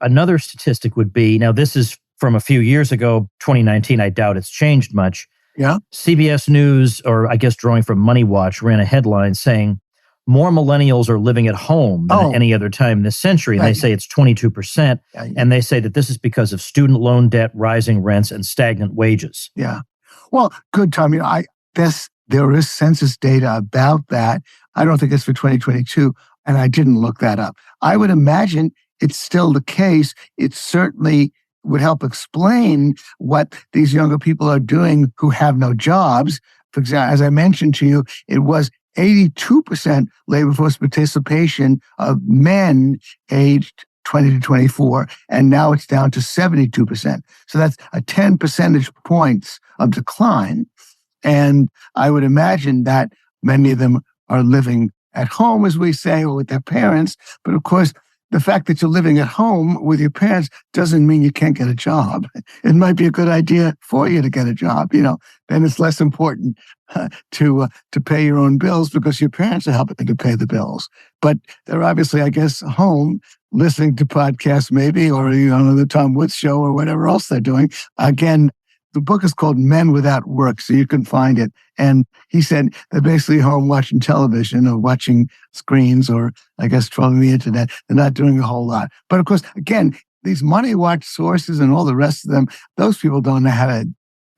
Another statistic would be, now this is from a few years ago, 2019, I doubt it's changed much. Yeah. CBS News, or I guess drawing from Money Watch, ran a headline saying, more millennials are living at home than at any other time this century. And they say it's 22%. And they say that this is because of student loan debt, rising rents, and stagnant wages. Yeah. Well, good, Tom. There is census data about that. I don't think it's for 2022, and I didn't look that up. I would imagine it's still the case. It certainly would help explain what these younger people are doing who have no jobs. For example, as I mentioned to you, it was 82% labor force participation of men aged 20 to 24, and now it's down to 72%. So that's a 10 percentage points of decline. And I would imagine that many of them are living at home, as we say, or with their parents. But of course, the fact that you're living at home with your parents doesn't mean you can't get a job. It might be a good idea for you to get a job. Then it's less important to pay your own bills because your parents are helping to pay the bills. But they're obviously, I guess, home listening to podcasts maybe, or the Tom Woods Show or whatever else they're doing. Again, the book is called Men Without Work, so you can find it. And he said they're basically home watching television or watching screens or, I guess, trolling the internet. They're not doing a whole lot. But of course, again, these Money Watch sources and all the rest of them, those people don't know how to.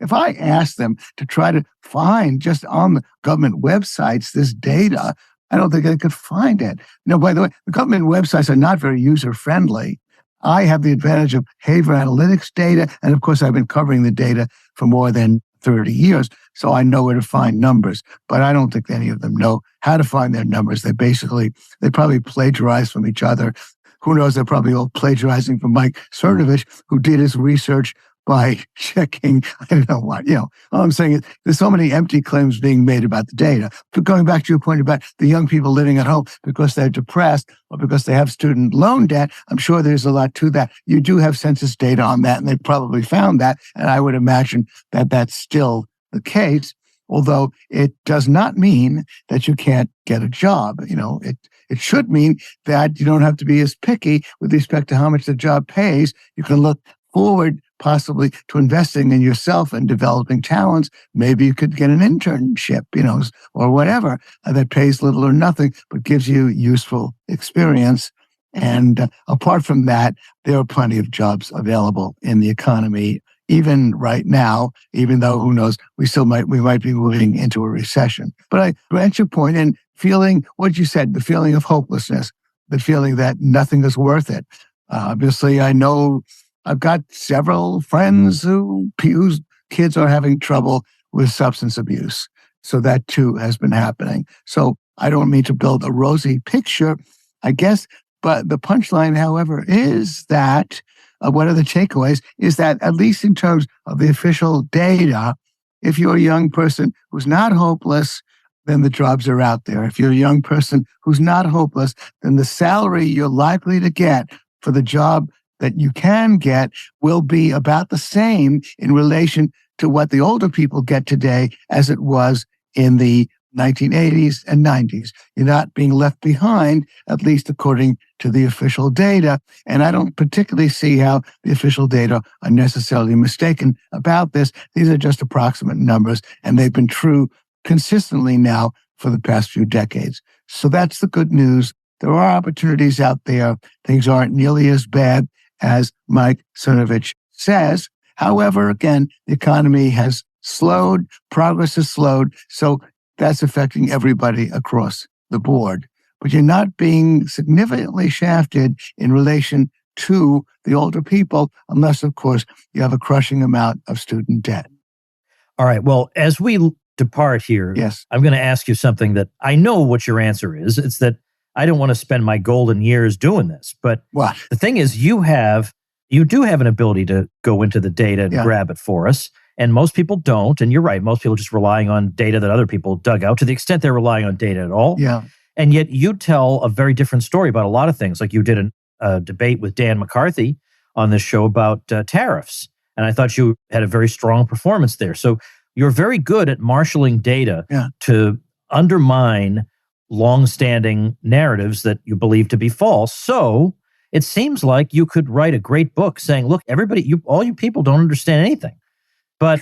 If I ask them to try to find just on the government websites this data, I don't think they could find it. By the way, the government websites are not very user-friendly. I have the advantage of behavior analytics data. And of course, I've been covering the data for more than 30 years. So I know where to find numbers, but I don't think any of them know how to find their numbers. They probably plagiarize from each other. Who knows? They're probably all plagiarizing from Mike Cernovich, who did his research by checking, I don't know what, all I'm saying is there's so many empty claims being made about the data. But going back to your point about the young people living at home because they're depressed or because they have student loan debt, I'm sure there's a lot to that. You do have census data on that, and they probably found that. And I would imagine that that's still the case, although it does not mean that you can't get a job. It should mean that you don't have to be as picky with respect to how much the job pays. You can look forward possibly to investing in yourself and developing talents. Maybe you could get an internship, or whatever that pays little or nothing, but gives you useful experience. And apart from that, there are plenty of jobs available in the economy, even right now, even though who knows, we might be moving into a recession. But I grant your point in feeling what you said, the feeling of hopelessness, the feeling that nothing is worth it. Obviously, I know I've got several friends whose kids are having trouble with substance abuse. So that too has been happening. So I don't mean to build a rosy picture, I guess, but the punchline, however, is that one of the takeaways is that at least in terms of the official data, if you're a young person who's not hopeless, then the jobs are out there. If you're a young person who's not hopeless, then the salary you're likely to get for the job that you can get will be about the same in relation to what the older people get today as it was in the 1980s and 90s. You're not being left behind, at least according to the official data. And I don't particularly see how the official data are necessarily mistaken about this. These are just approximate numbers, and they've been true consistently now for the past few decades. So that's the good news. There are opportunities out there. Things aren't nearly as bad as Mike Cernovich says. However, again, the economy has slowed, progress has slowed, so that's affecting everybody across the board. But you're not being significantly shafted in relation to the older people, unless, of course, you have a crushing amount of student debt. All right. Well, as we depart here, yes, I'm going to ask you something that I know what your answer is. It's that I don't want to spend my golden years doing this. But what? The thing is, you do have an ability to go into the data and grab it for us. And most people don't. And you're right. Most people are just relying on data that other people dug out, to the extent they're relying on data at all. Yeah. And yet you tell a very different story about a lot of things. Like you did a debate with Dan McCarthy on this show about tariffs. And I thought you had a very strong performance there. So you're very good at marshaling data to undermine long-standing narratives that you believe to be false. So it seems like you could write a great book saying, look, everybody, all you people don't understand anything. But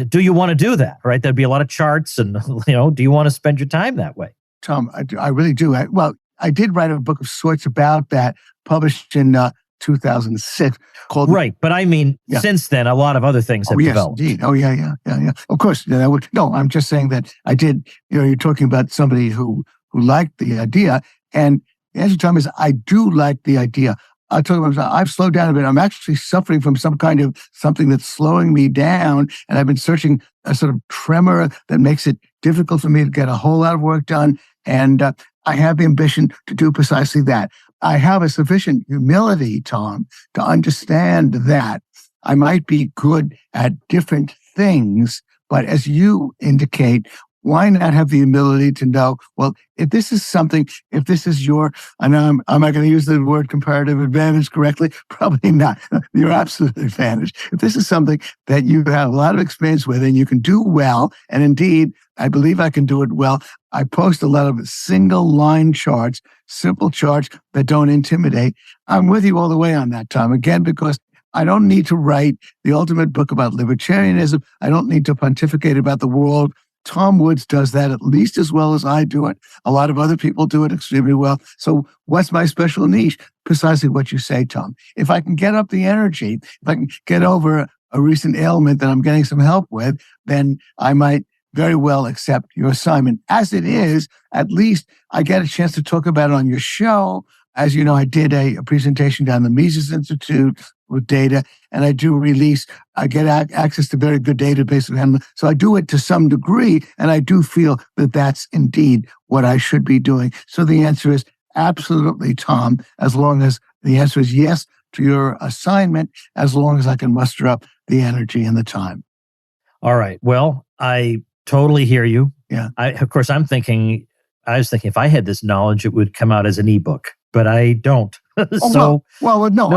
do you want to do that, right? There'd be a lot of charts and, do you want to spend your time that way? Tom, I really do. I did write a book of sorts about that, published in 2006, called... Right. But I mean, since then, a lot of other things have developed. Indeed. Oh, yeah. Of course. No, I'm just saying that I did, you're talking about somebody who liked the idea. And the answer, Tom, is I do like the idea. I'll tell you what, I've slowed down a bit. I'm actually suffering from something that's slowing me down. And I've been searching a sort of tremor that makes it difficult for me to get a whole lot of work done. And I have the ambition to do precisely that. I have a sufficient humility, Tom, to understand that I might be good at different things, but as you indicate, why not have the humility to know, well, if this is your, and am I going to use the word comparative advantage correctly? Probably not. Your absolute advantage. If this is something that you have a lot of experience with and you can do well, and indeed, I believe I can do it well. I post a lot of single line charts, simple charts that don't intimidate. I'm with you all the way on that, Tom. Again, because I don't need to write the ultimate book about libertarianism. I don't need to pontificate about the world. Tom Woods does that at least as well as I do it. A lot of other people do it extremely well. So what's my special niche? Precisely what you say, Tom. If I can get up the energy, if I can get over a recent ailment that I'm getting some help with, then I might very well accept your assignment. As it is, at least I get a chance to talk about it on your show. As you know, I did a presentation down the Mises Institute with data, and I get access to very good database of handling. So I do it to some degree, and I do feel that that's indeed what I should be doing. So the answer is absolutely, Tom, as long as the answer is yes to your assignment, as long as I can muster up the energy and the time. All right. Well, I totally hear you. Yeah. I was thinking if I had this knowledge, it would come out as an ebook, but I don't. No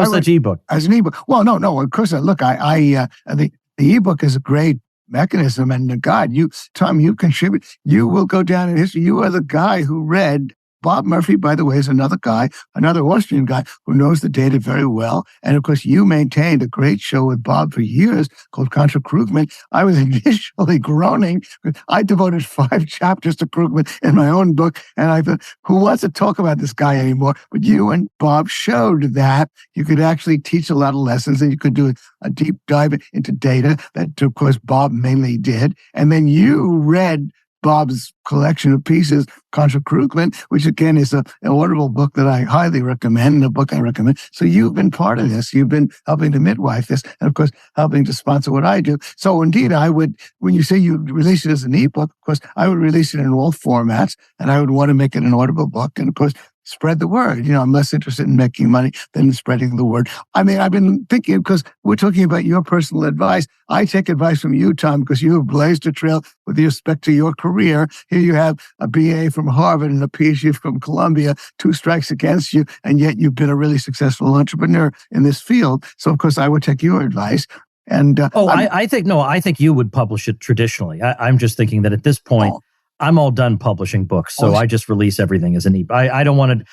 such ebook. As an ebook. Well, no. Of course, look, the ebook is a great mechanism, and God, Tom, you contribute. You will go down in history. You are the guy who read. Bob Murphy, by the way, is another Austrian guy who knows the data very well. And of course, you maintained a great show with Bob for years called Contra Krugman. I was initially groaning. I devoted 5 chapters to Krugman in my own book. And I thought, who wants to talk about this guy anymore? But you and Bob showed that you could actually teach a lot of lessons, and you could do a deep dive into data that, of course, Bob mainly did. And then you read Bob's collection of pieces, Contra Krugman, which again is an audible book that I highly recommend, and a book I recommend. So you've been part of this. You've been helping to midwife this, and of course, helping to sponsor what I do. So indeed, I would, when you say you release it as an ebook, of course, I would release it in all formats, and I would want to make it an audible book. And of course, spread the word. I'm less interested in making money than in spreading the word. I mean, I've been thinking, because we're talking about your personal advice. I take advice from you, Tom, because you have blazed a trail with respect to your career. Here you have a BA from Harvard and a PhD from Columbia, 2 strikes against you, and yet you've been a really successful entrepreneur in this field. So, of course, I would take your advice. And I think you would publish it traditionally. I'm just thinking that at this point, I'm all done publishing books, so I just release everything as an ebook. I don't want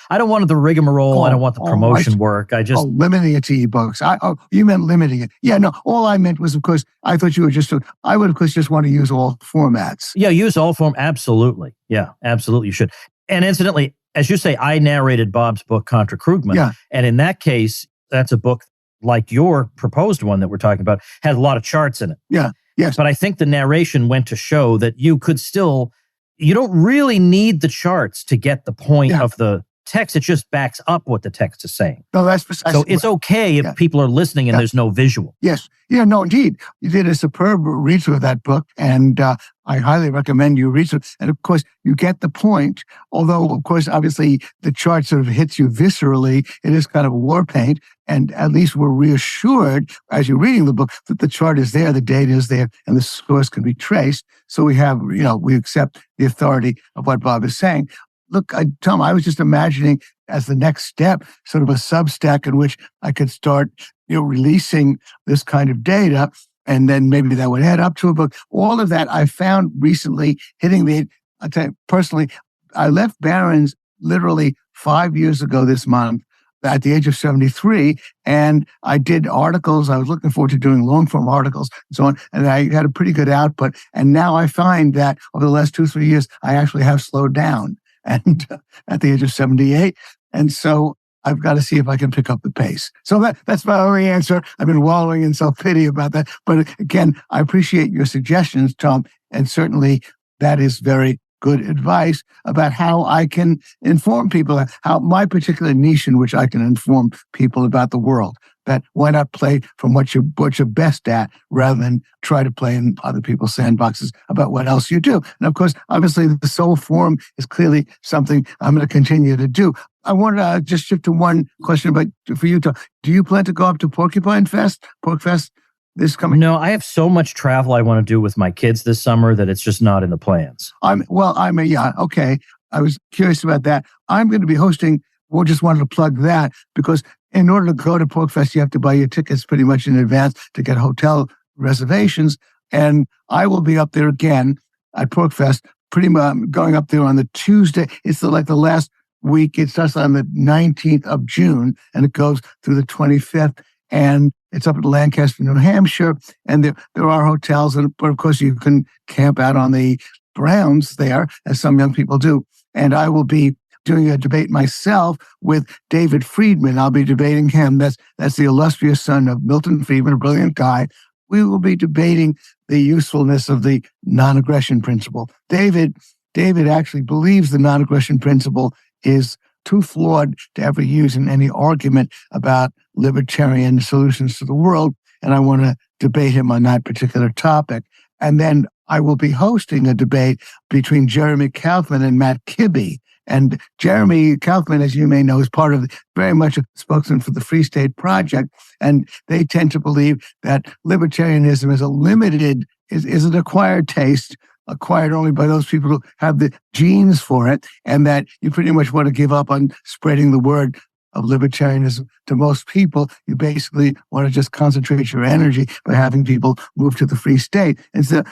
the rigmarole. I don't want the promotion work. I just limiting it to ebooks. You meant limiting it. Yeah, no. All I meant was, of course, I thought you were I would, of course, just want to use all formats. Yeah, use all form. Absolutely. Yeah, absolutely. You should. And incidentally, as you say, I narrated Bob's book Contra Krugman. Yeah. And in that case, that's a book like your proposed one that we're talking about, has a lot of charts in it. Yeah. Yes. But I think the narration went to show that you could still. You don't really need the charts to get the point of the text. It just backs up what the text is saying. No, that's precisely. So it's okay if people are listening and there's no visual. Yes. Yeah, no, indeed. You did a superb read-through of that book, and I highly recommend you read it. And of course, you get the point, although, of course, obviously, the chart sort of hits you viscerally. It is kind of a war paint, and at least we're reassured as you're reading the book that the chart is there, the data is there, and the source can be traced. So we have, we accept the authority of what Bob is saying. Look, Tom, I was just imagining as the next step, sort of a Substack in which I could start, releasing this kind of data, and then maybe that would add up to a book. All of that I found recently hitting me. I tell you, personally, I left Barron's literally 5 years ago this month at the age of 73, and I did articles. I was looking forward to doing long-form articles and so on, and I had a pretty good output. And now I find that over the last 2-3 years, I actually have slowed down. and at the age of 78. And so I've got to see if I can pick up the pace. So that's my only answer. I've been wallowing in self-pity about that. But again, I appreciate your suggestions, Tom. And certainly that is very good advice about how I can inform people, how my particular niche in which I can inform people about the world. That why not play from what you're best at rather than try to play in other people's sandboxes about what else you do. And of course, obviously, the SoHo Forum is clearly something I'm going to continue to do. I want to just shift to one question for you, Tom. Do you plan to go up to Pork Fest this coming? No, I have so much travel I want to do with my kids this summer that it's just not in the plans. Okay. I was curious about that. I'm going to be hosting. We just wanted to plug that because in order to go to Pork Fest, you have to buy your tickets pretty much in advance to get hotel reservations. And I will be up there again at Pork Fest, pretty much going up there on the Tuesday. It's the last week. It starts on the 19th of June and it goes through the 25th. And it's up in Lancaster, New Hampshire. And there are hotels. But of course, you can camp out on the grounds there, as some young people do. And I will be doing a debate myself with David Friedman. I'll be debating him. That's the illustrious son of Milton Friedman, a brilliant guy. We will be debating the usefulness of the non-aggression principle. David actually believes the non-aggression principle is too flawed to ever use in any argument about libertarian solutions to the world. And I want to debate him on that particular topic. And then I will be hosting a debate between Jeremy Kaufman and Matt Kibbe. And Jeremy Kaufman, as you may know, is very much a spokesman for the Free State Project. And they tend to believe that libertarianism is an acquired taste, acquired only by those people who have the genes for it, and that you pretty much want to give up on spreading the word of libertarianism to most people. You basically want to just concentrate your energy by having people move to the Free State. And so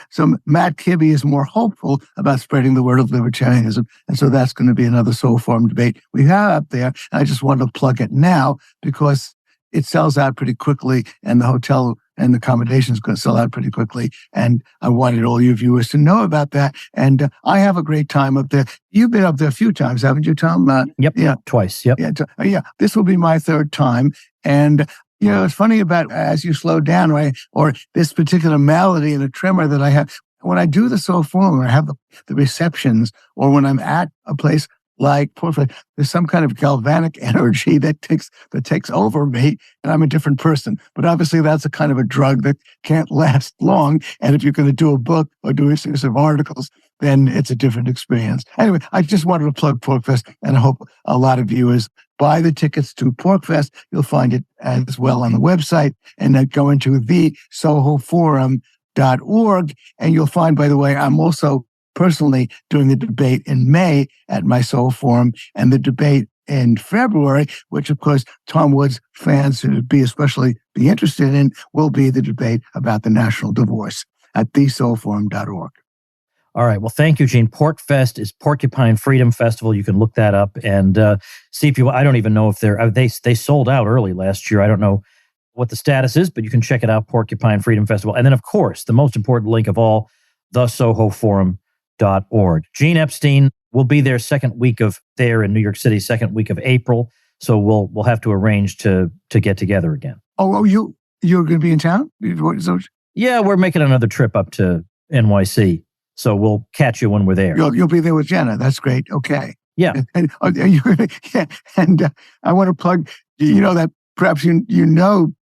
Matt Kibbe is more hopeful about spreading the word of libertarianism. And so that's going to be another SoHo Forum debate we have up there. And I just wanted to plug it now because it sells out pretty quickly and the hotel and the accommodation is going to sell out pretty quickly. And I wanted all your viewers to know about that. And I have a great time up there. You've been up there a few times, haven't you, Tom? Yep. Yeah. Twice. Yep. Yeah. This will be my third time. And, it's funny about as you slow down, right? Or this particular malady and a tremor that I have. When I do the SoHo Forum, when I have the receptions, or when I'm at a place like Podsworth, there's some kind of galvanic energy that takes over me, and I'm a different person. But obviously, that's a kind of a drug that can't last long. And if you're going to do a book or do a series of articles, then it's a different experience. Anyway, I just wanted to plug PorkFest, and I hope a lot of viewers buy the tickets to PorkFest. You'll find it as well on the website, and then go into the SoHoForum.org, and you'll find, by the way, I'm also personally doing the debate in May at my SoHo Forum, and the debate in February, which of course Tom Woods fans would be interested in, will be the debate about the national divorce at thesohoforum.org. All right. Well, thank you, Gene. PorkFest is Porcupine Freedom Festival. You can look that up and see if you. I don't even know if they sold out early last year. I don't know what the status is, but you can check it out. Porcupine Freedom Festival, and then of course the most important link of all, the SoHoForum.org. Gene Epstein will be there there in New York City, second week of April. So we'll have to arrange to get together again. Oh, you're going to be in town? Yeah, we're making another trip up to NYC. So we'll catch you when we're there. You'll be there with Jenna. That's great. Okay. Yeah. And I want to plug, that perhaps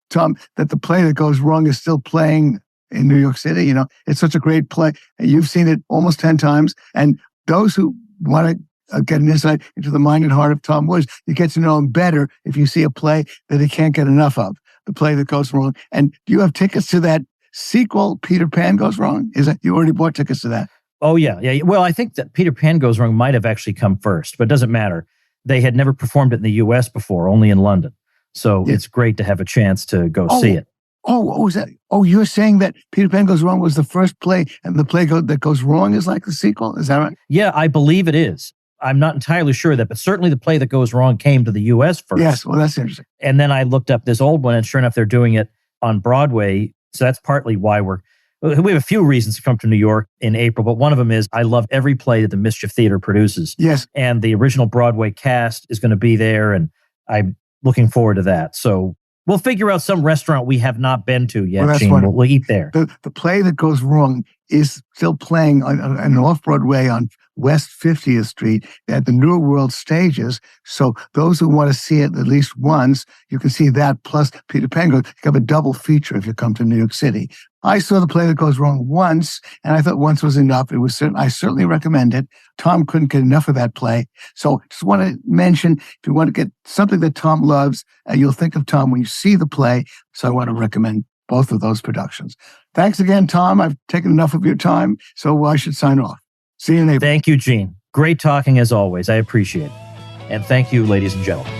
Tom, that the play that goes wrong is still playing in New York City. It's such a great play. You've seen it almost 10 times. And those who want to get an insight into the mind and heart of Tom Woods, you get to know him better if you see a play that he can't get enough of, the play that goes wrong. And do you have tickets to that sequel, Peter Pan Goes Wrong? Is that you already bought tickets to that? Oh, yeah. Well, I think that Peter Pan Goes Wrong might have actually come first, but it doesn't matter. They had never performed it in the U.S. before, only in London. So It's great to have a chance to go see it. You're saying that Peter Pan Goes Wrong was the first play, and the play that goes wrong is like the sequel? Is that right? Yeah, I believe it is. I'm not entirely sure of that, but certainly the play that goes wrong came to the U.S. first. Yes, well, that's interesting. And then I looked up this old one, and sure enough, they're doing it on Broadway. So that's partly why we're We have a few reasons to come to New York in April, but one of them is I love every play that the Mischief Theater produces. Yes. And the original Broadway cast is going to be there, and I'm looking forward to that. So we'll figure out some restaurant we have not been to yet, Well, Gene. We'll eat there. The play that goes wrong is still playing on off-Broadway on West 50th Street at the New World Stages. So those who want to see it at least once, you can see that plus Peter Pan. You have a double feature if you come to New York City. I saw the play that goes wrong once, and I thought once was enough. I certainly recommend it. Tom couldn't get enough of that play. So just want to mention, if you want to get something that Tom loves, you'll think of Tom when you see the play. So I want to recommend both of those productions. Thanks again, Tom. I've taken enough of your time, so I should sign off. See you in April. Thank you, Gene. Great talking as always. I appreciate it. And thank you, ladies and gentlemen.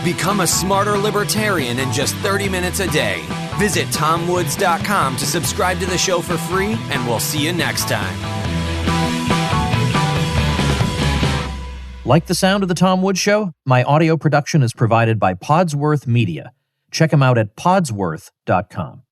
Become a smarter libertarian in just 30 minutes a day. Visit TomWoods.com to subscribe to the show for free, and we'll see you next time. Like the sound of The Tom Woods Show? My audio production is provided by Podsworth Media. Check them out at podsworth.com.